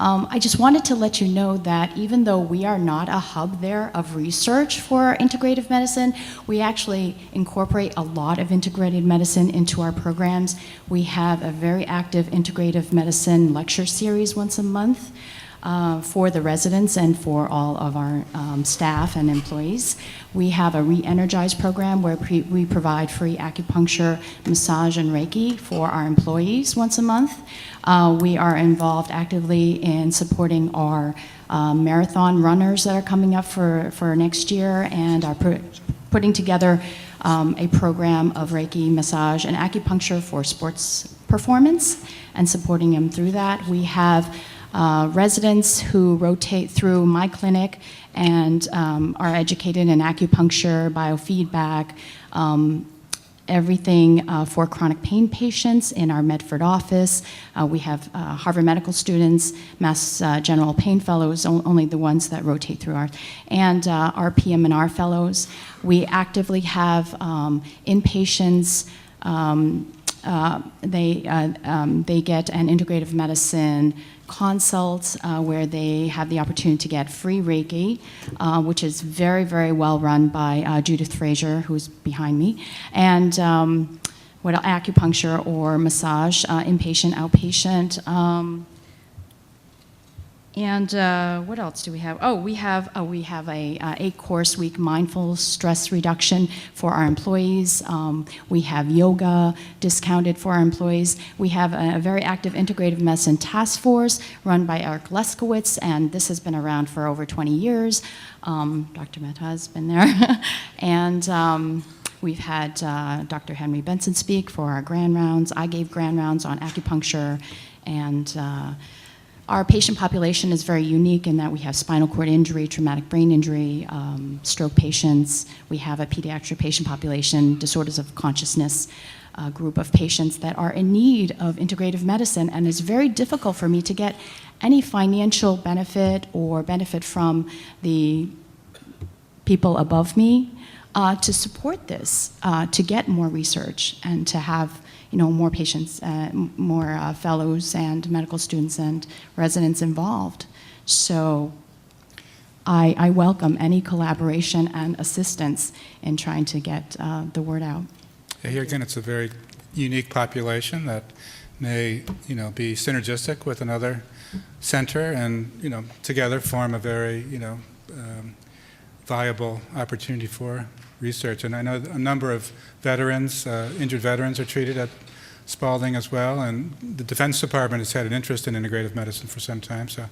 I just wanted to let you know that even though we are not a hub there of research for integrative medicine, we actually incorporate a lot of integrative medicine into our programs. We have a very active integrative medicine lecture series once a month for the residents and for all of our staff and employees. We have a Re-Energize program where we provide free acupuncture, massage, and Reiki for our employees once a month. We are involved actively in supporting our marathon runners that are coming up for next year, and are putting together a program of Reiki, massage, and acupuncture for sports performance, and supporting them through that. We have residents who rotate through my clinic and are educated in acupuncture, biofeedback, everything for chronic pain patients in our Medford office. We have Harvard Medical students, Mass General Pain Fellows, only the ones that rotate through ours, and our PM&R Fellows. We actively have inpatients. They get an integrative medicine consult where they have the opportunity to get free Reiki, which is very, very well run by Judith Frazier, who's behind me, and acupuncture or massage, inpatient, outpatient. And what else do we have? Oh, we have a 8-course week mindful stress reduction for our employees. We have yoga discounted for our employees. We have a very active integrative medicine task force run by Eric Leskowitz, and this has been around for over 20 years. Dr. Mehta has been there. And we've had Dr. Henry Benson speak for our grand rounds. I gave grand rounds on acupuncture, and our patient population is very unique in that we have spinal cord injury, traumatic brain injury, stroke patients. We have a pediatric patient population, disorders of consciousness group of patients that are in need of integrative medicine, and it's very difficult for me to get any financial benefit or benefit from the people above me to support this, to get more research and to have more patients, more fellows and medical students and residents involved. So I welcome any collaboration and assistance in trying to get the word out. Yeah, here again, it's a very unique population that may, be synergistic with another center, and together form a very, viable opportunity for research. And I know a number of veterans, injured veterans, are treated at Spalding as well, and the Defense Department has had an interest in integrative medicine for some time. So,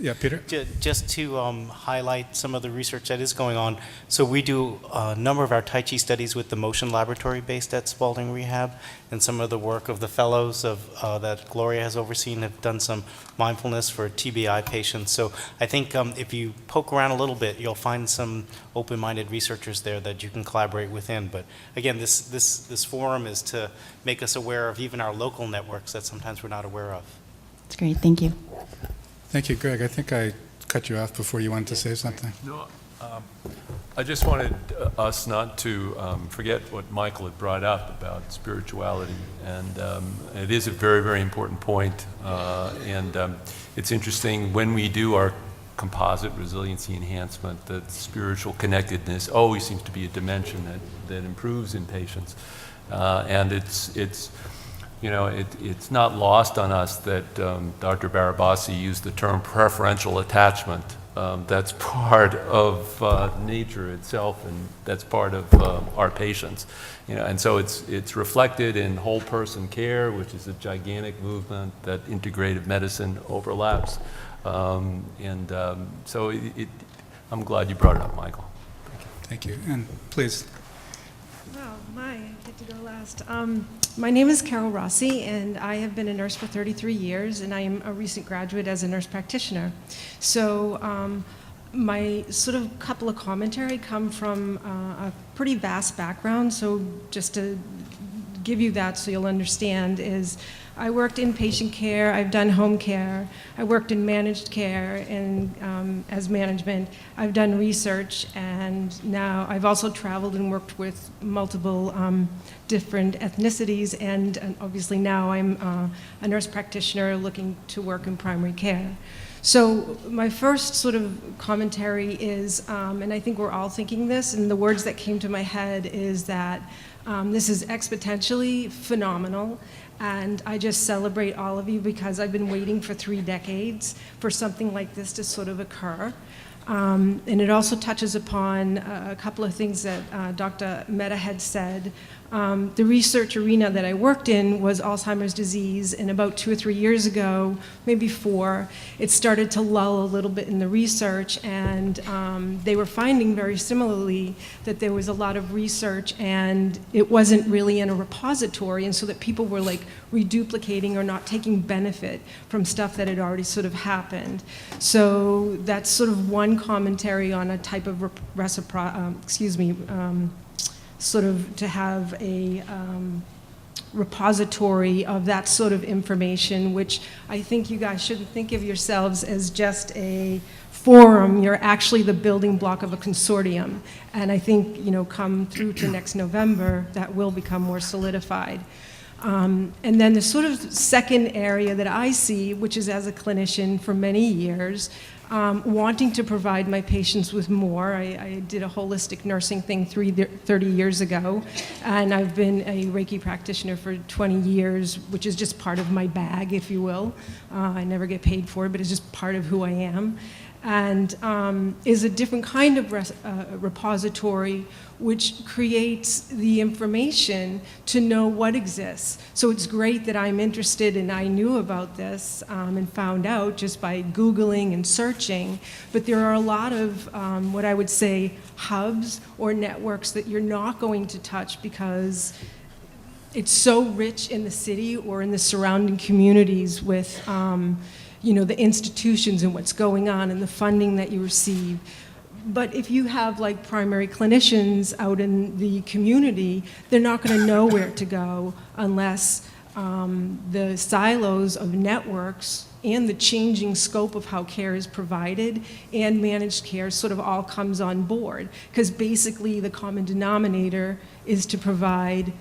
yeah, Peter? Just to highlight some of the research that is going on. So we do a number of our Tai Chi studies with the Motion Laboratory based at Spalding Rehab, and some of the work of the fellows that Gloria has overseen have done some mindfulness for TBI patients. So I think if you poke around a little bit, you'll find some open-minded researchers there that you can collaborate within. But again, this forum is to make us aware of even our local networks that sometimes we're not aware of. That's great, thank you. Thank you, Greg. I think I cut you off before you wanted to say something. No, I just wanted us not to forget what Michael had brought up about spirituality, and it is a very, very important point. And it's interesting, when we do our composite resiliency enhancement, that spiritual connectedness always seems to be a dimension that improves in patients. And it's it's not lost on us that Dr. Barabasi used the term preferential attachment. That's part of nature itself, and that's part of our patients. And so it's reflected in whole person care, which is a gigantic movement that integrative medicine overlaps. So I'm glad you brought it up, Michael. Thank you. And please. Oh, my, I get to go last. My name is Carol Rossi, and I have been a nurse for 33 years, and I am a recent graduate as a nurse practitioner. So my sort of couple of commentary come from a pretty vast background, so just to give you that so you'll understand is I worked inpatient care, I've done home care, I worked in managed care and as management, I've done research, and now I've also traveled and worked with multiple different ethnicities, and obviously now I'm a nurse practitioner looking to work in primary care. So my first sort of commentary is, and I think we're all thinking this, and the words that came to my head is that this is exponentially phenomenal, and I just celebrate all of you because I've been waiting for 3 decades for something like this to sort of occur. And it also touches upon a couple of things that Dr. Mehta had said. The research arena that I worked in was Alzheimer's disease, and about 2 or 3 years ago, maybe 4, it started to lull a little bit in the research, and they were finding very similarly that there was a lot of research and it wasn't really in a repository, and so that people were like reduplicating or not taking benefit from stuff that had already sort of happened. So that's sort of one commentary on a type of sort of to have a repository of that sort of information, which I think you guys shouldn't think of yourselves as just a forum. You're actually the building block of a consortium. And I think, come through to next November, that will become more solidified. And then the sort of second area that I see, which is as a clinician for many years, wanting to provide my patients with more. I did a holistic nursing thing 30 years ago, and I've been a Reiki practitioner for 20 years, which is just part of my bag, if you will. I never get paid for it, but it's just part of who I am. And is a different kind of repository which creates the information to know what exists. So it's great that I'm interested and I knew about this and found out just by Googling and searching, but there are a lot of what I would say hubs or networks that you're not going to touch because it's so rich in the city or in the surrounding communities with the institutions and what's going on and the funding that you receive. But if you have like primary clinicians out in the community, they're not going to know where to go unless the silos of networks and the changing scope of how care is provided and managed care sort of all comes on board. Because basically the common denominator is to provide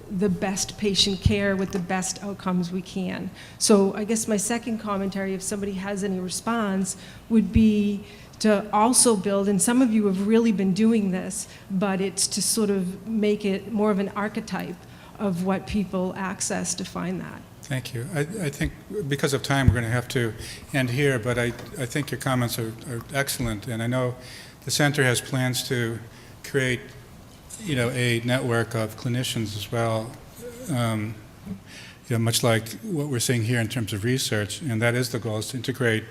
the best patient care with the best outcomes we can. So I guess my second commentary, if somebody has any response, would be to also build, and some of you have really been doing this, but it's to sort of make it more of an archetype of what people access to find that. Thank you. I think because of time, we're going to have to end here, but I think your comments are excellent, and I know the center has plans to create a network of clinicians as well, much like what we're seeing here in terms of research, and that is the goal, is to integrate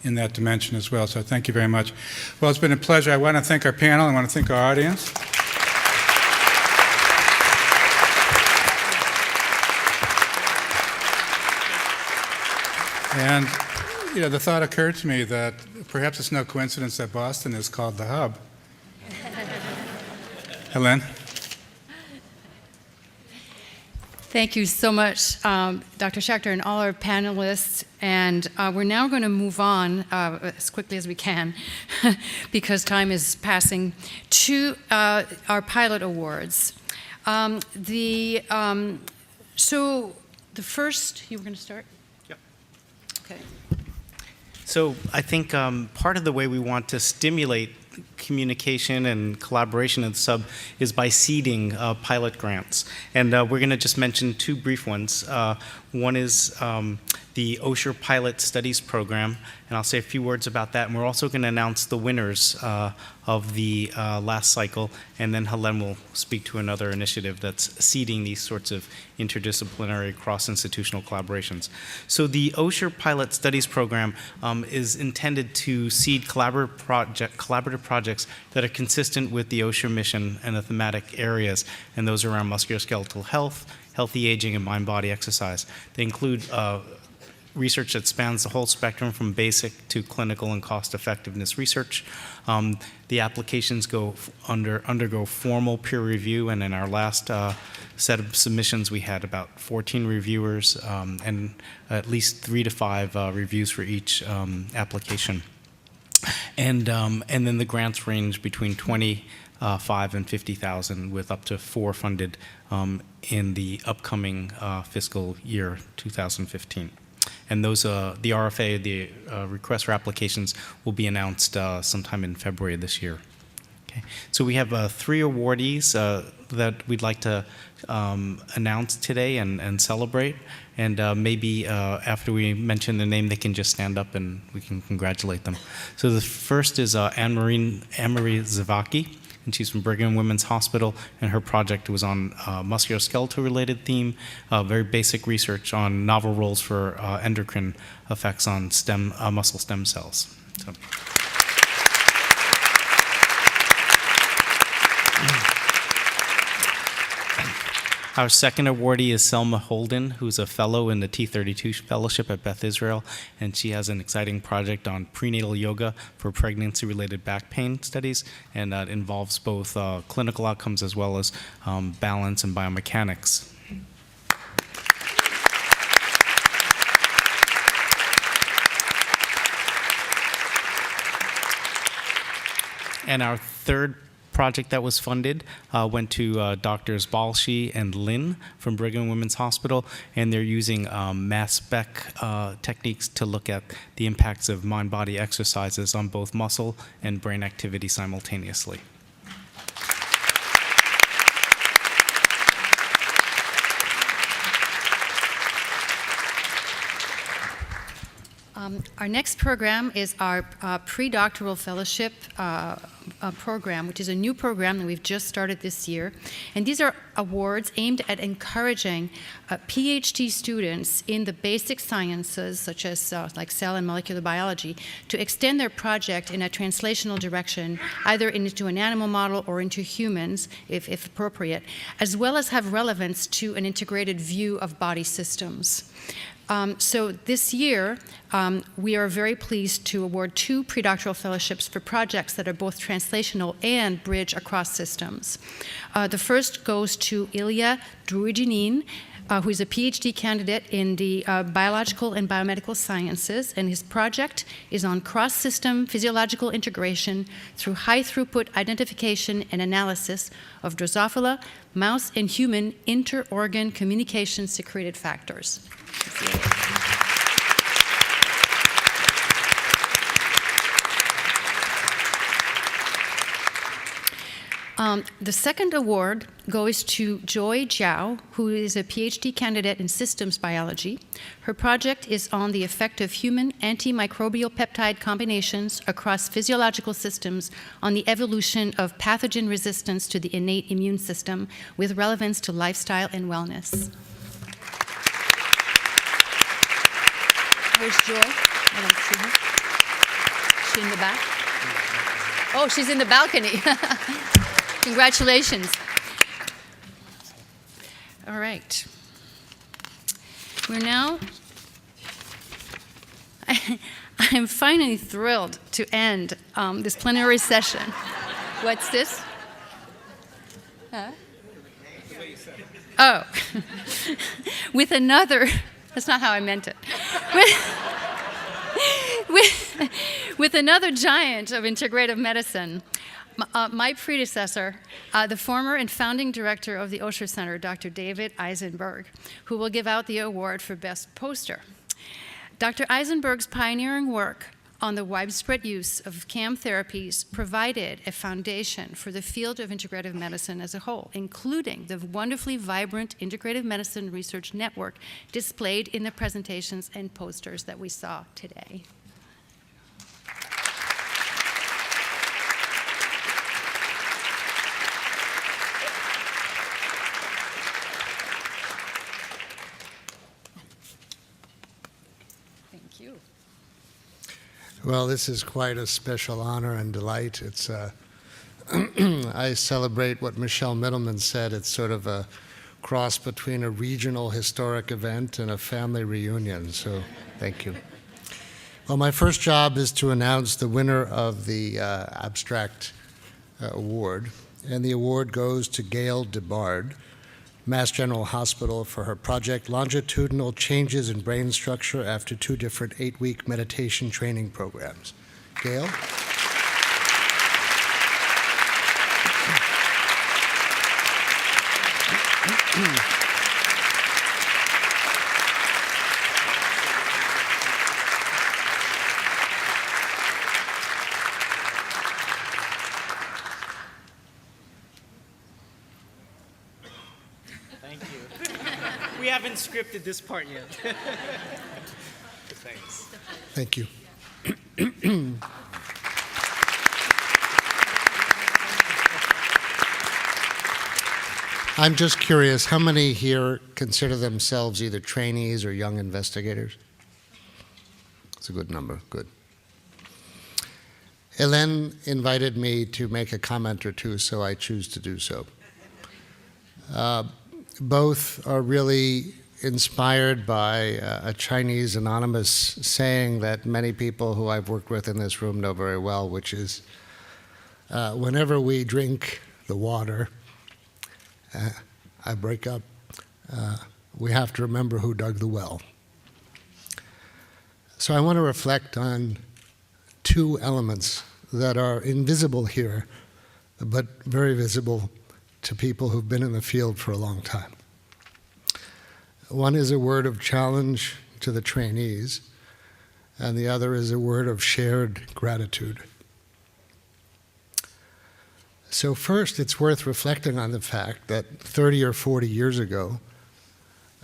in that dimension as well. So thank you very much. Well, it's been a pleasure. I want to thank our panel. I want to thank our audience. And, the thought occurred to me that perhaps it's no coincidence that Boston is called the hub. Helen? Thank you so much, Dr. Schachter and all our panelists. And we're now going to move on as quickly as we can because time is passing to our pilot awards. So the first, you were going to start? Yep. Okay. So I think part of the way we want to stimulate communication and collaboration in the sub is by seeding pilot grants. And we're going to just mention two brief ones. One is the OSHA Pilot Studies Program, and I'll say a few words about that. And we're also going to announce the winners of the last cycle, and then Helen will speak to another initiative that's seeding these sorts of interdisciplinary cross-institutional collaborations. So the OSHA Pilot Studies Program is intended to seed collaborative projects that are consistent with the OSHA mission and the thematic areas, and those around musculoskeletal health, healthy aging, and mind-body exercise. They include research that spans the whole spectrum from basic to clinical and cost-effectiveness research. The applications undergo formal peer review, and in our last set of submissions, we had about 14 reviewers and at least 3 to 5 reviews for each application. And then the grants range between 25 and 50,000, with up to 4 funded in the upcoming fiscal year 2015. And those, the RFA, the request for applications, will be announced sometime in February of this year. Okay. So we have 3 awardees that we'd like to announce today and celebrate. And maybe after we mention their name, they can just stand up and we can congratulate them. So the first is Anne-Marie Zavaki, and she's from Brigham and Women's Hospital, and her project was on musculoskeletal-related theme, very basic research on novel roles for endocrine effects on muscle stem cells. So. Our second awardee is Selma Holden, who's a fellow in the T32 Fellowship at Beth Israel, and she has an exciting project on prenatal yoga for pregnancy-related back pain studies, and that involves both clinical outcomes as well as balance and biomechanics. And our third project that was funded went to Drs. Balshi and Lin from Brigham and Women's Hospital, and they're using mass spec techniques to look at the impacts of mind-body exercises on both muscle and brain activity simultaneously. Our next program is our pre-doctoral fellowship program, which is a new program that we've just started this year. And these are awards aimed at encouraging PhD students in the basic sciences, such as like cell and molecular biology, to extend their project in a translational direction, either into an animal model or into humans, if appropriate, as well as have relevance to an integrated view of body systems. So this year, we are very pleased to award 2 predoctoral fellowships for projects that are both translational and bridge across systems. The first goes to Ilya Druidinin, who is a PhD candidate in the biological and biomedical sciences, and his project is on cross-system physiological integration through high-throughput identification and analysis of Drosophila, mouse, and human inter-organ communication secreted factors. The second award goes to Joy Zhao, who is a PhD candidate in systems biology. Her project is on the effect of human antimicrobial peptide combinations across physiological systems on the evolution of pathogen resistance to the innate immune system, with relevance to lifestyle and wellness. Where's Joy? I don't see her. Is she in the back? Oh, she's in the balcony. Congratulations. All right. We're now, I'm finally thrilled to end this plenary session. What's this? Huh? Oh, with another, that's not how I meant it. With another giant of integrative medicine. My predecessor, the former and founding director of the OSHA Center, Dr. David Eisenberg, who will give out the award for Best Poster. Dr. Eisenberg's pioneering work on the widespread use of CAM therapies provided a foundation for the field of integrative medicine as a whole, including the wonderfully vibrant integrative medicine research network displayed in the presentations and posters that we saw today. Thank you. Well, this is quite a special honor and delight. It's I celebrate what Michelle Middleman said. It's sort of a cross between a regional historic event and a family reunion, so thank you. Well, my first job is to announce the winner of the abstract award, and the award goes to Gail DeBard, Mass General Hospital, for her project Longitudinal Changes in Brain Structure After 2 Different 8-Week Meditation Training Programs. Gail? Thank you. We haven't scripted this part yet. Thanks. Thank you. I'm just curious, how many here consider themselves either trainees or young investigators? It's a good number, good. Hélène invited me to make a comment or two, so I choose to do so. Both are really inspired by a Chinese anonymous saying that many people who I've worked with in this room know very well, which is, whenever we drink the water, I break up, we have to remember who dug the well. So I want to reflect on 2 elements that are invisible here, but very visible to people who've been in the field for a long time. One is a word of challenge to the trainees, and the other is a word of shared gratitude. So first, it's worth reflecting on the fact that 30 or 40 years ago,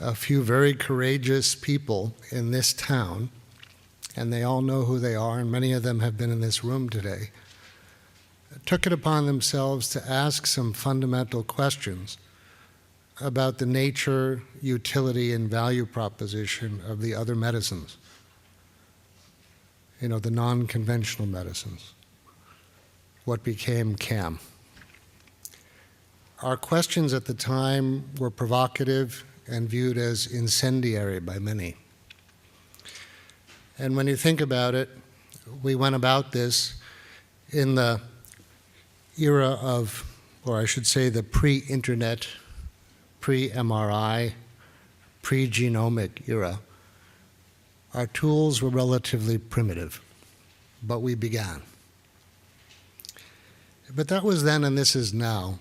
a few very courageous people in this town, and they all know who they are, and many of them have been in this room today, took it upon themselves to ask some fundamental questions about the nature, utility, and value proposition of the other medicines, the non-conventional medicines, what became CAM. Our questions at the time were provocative and viewed as incendiary by many. And when you think about it, we went about this in the era of, or I should say the pre-internet, pre-MRI, pre-genomic era. Our tools were relatively primitive, but we began. But that was then and this is now.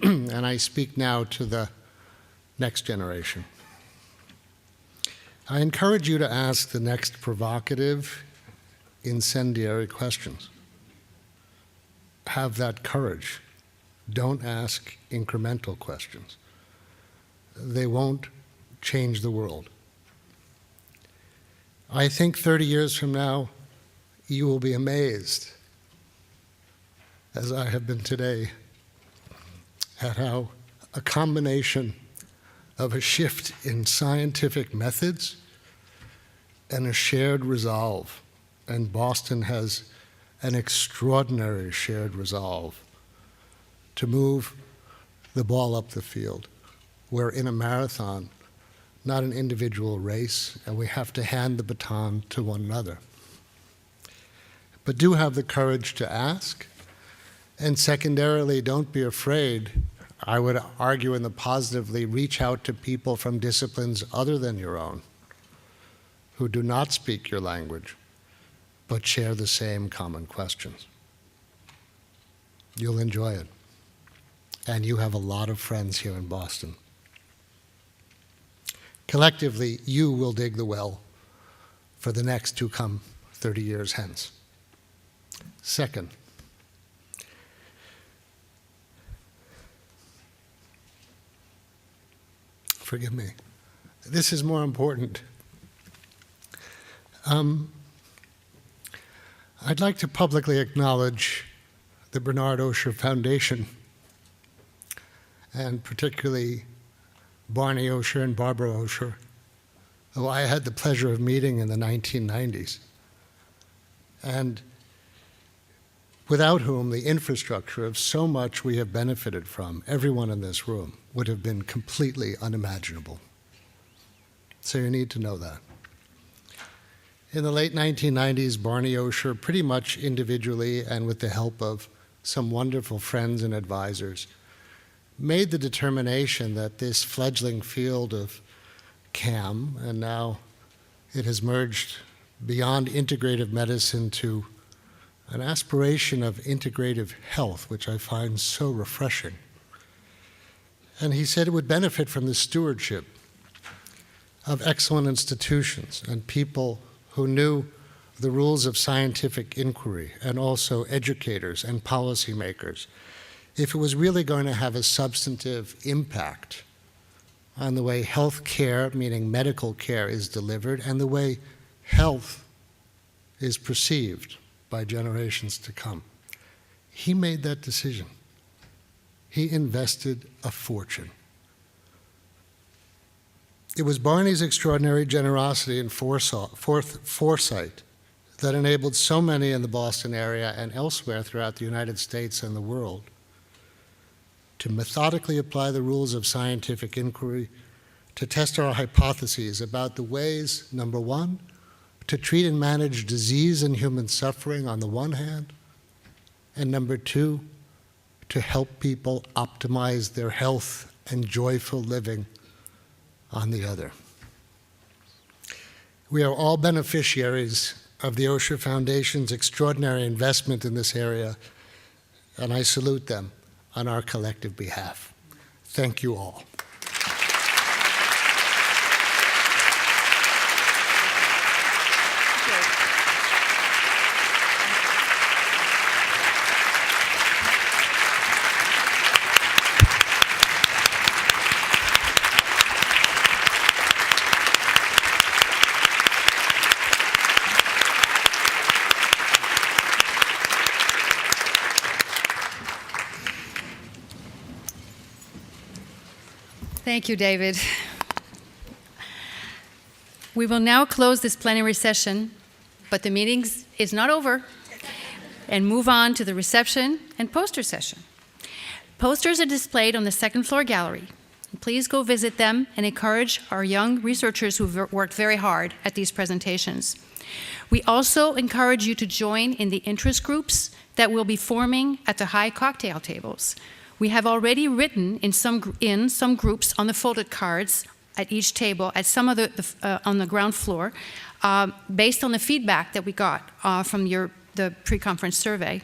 And I speak now to the next generation. I encourage you to ask the next provocative, incendiary questions. Have that courage. Don't ask incremental questions. They won't change the world. I think 30 years from now, you will be amazed, as I have been today, at how a combination of a shift in scientific methods and a shared resolve, and Boston has an extraordinary shared resolve to move the ball up the field. We're in a marathon, not an individual race, and we have to hand the baton to one another. But do have the courage to ask, and secondarily, don't be afraid. I would argue in the positively, reach out to people from disciplines other than your own, who do not speak your language, but share the same common questions. You'll enjoy it. And you have a lot of friends here in Boston. Collectively, you will dig the well for the next to come 30 years hence. Second, forgive me, this is more important. I'd like to publicly acknowledge the Bernard Osher Foundation, and particularly Barney Osher and Barbara Osher, who I had the pleasure of meeting in the 1990s, and without whom the infrastructure of so much we have benefited from, everyone in this room, would have been completely unimaginable. So you need to know that. In the late 1990s, Barney Osher, pretty much individually and with the help of some wonderful friends and advisors, made the determination that this fledgling field of CAM, and now it has merged beyond integrative medicine to an aspiration of integrative health, which I find so refreshing. And he said it would benefit from the stewardship of excellent institutions and people who knew the rules of scientific inquiry, and also educators and policymakers, if it was really going to have a substantive impact on the way health care, meaning medical care, is delivered, and the way health is perceived by generations to come. He made that decision. He invested a fortune. It was Barney's extraordinary generosity and foresight that enabled so many in the Boston area and elsewhere throughout the United States and the world to methodically apply the rules of scientific inquiry, to test our hypotheses about the ways, number one, to treat and manage disease and human suffering on the one hand, and number two, to help people optimize their health and joyful living on the other. We are all beneficiaries of the Osher Foundation's extraordinary investment in this area, and I salute them on our collective behalf. Thank you all. Thank you, David. We will now close this plenary session, but the meeting is not over, and move on to the reception and poster session. Posters are displayed on the second floor gallery. Please go visit them and encourage our young researchers who've worked very hard at these presentations. We also encourage you to join in the interest groups that will be forming at the high cocktail tables. We have already written in some groups on the folded cards at each table at some of on the ground floor, based on the feedback that we got from the pre-conference survey.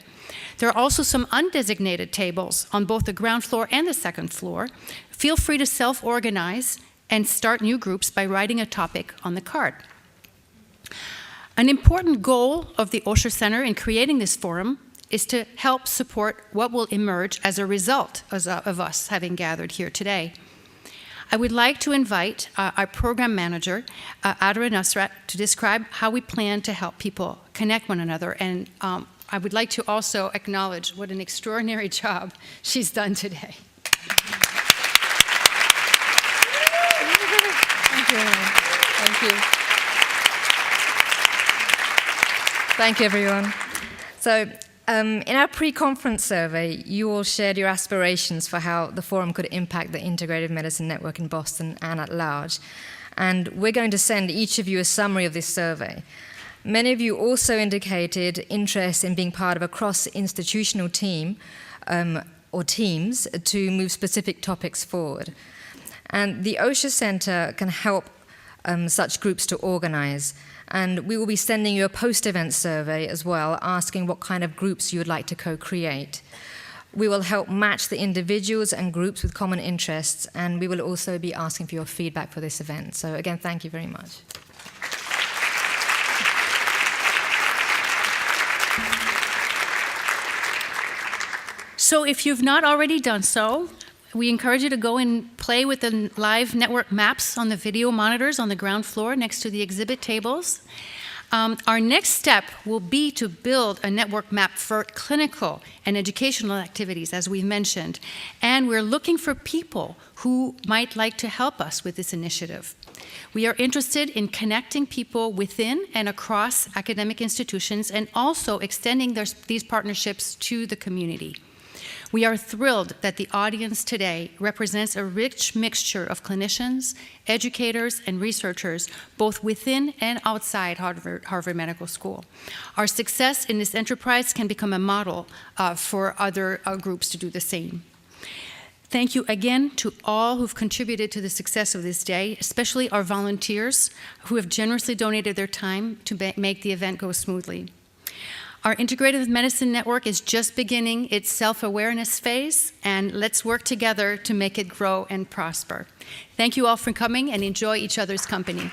There are also some undesignated tables on both the ground floor and the second floor. Feel free to self-organize and start new groups by writing a topic on the card. An important goal of the Osher Center in creating this forum is to help support what will emerge as a result of us having gathered here today. I would like to invite our program manager, Adra Nusrat, to describe how we plan to help people connect one another. And I would like to also acknowledge what an extraordinary job she's done today. Thank you. Thank you. Thank you, everyone. So, in our pre-conference survey, you all shared your aspirations for how the forum could impact the integrative medicine network in Boston and at large. And we're going to send each of you a summary of this survey. Many of you also indicated interest in being part of a cross-institutional team or teams to move specific topics forward. And the Osher Center can help such groups to organize. And we will be sending you a post-event survey as well, asking what kind of groups you would like to co-create. We will help match the individuals and groups with common interests, and we will also be asking for your feedback for this event. So again, thank you very much. So if you've not already done so, we encourage you to go and play with the live network maps on the video monitors on the ground floor next to the exhibit tables. Our next step will be to build a network map for clinical and educational activities, as we've mentioned, and we're looking for people who might like to help us with this initiative. We are interested in connecting people within and across academic institutions and also extending these partnerships to the community. We are thrilled that the audience today represents a rich mixture of clinicians, educators, and researchers, both within and outside Harvard Medical School. Our success in this enterprise can become a model for other groups to do the same. Thank you again to all who've contributed to the success of this day, especially our volunteers who have generously donated their time to make the event go smoothly. Our Integrative Medicine Network is just beginning its self-awareness phase, and let's work together to make it grow and prosper. Thank you all for coming, and enjoy each other's company.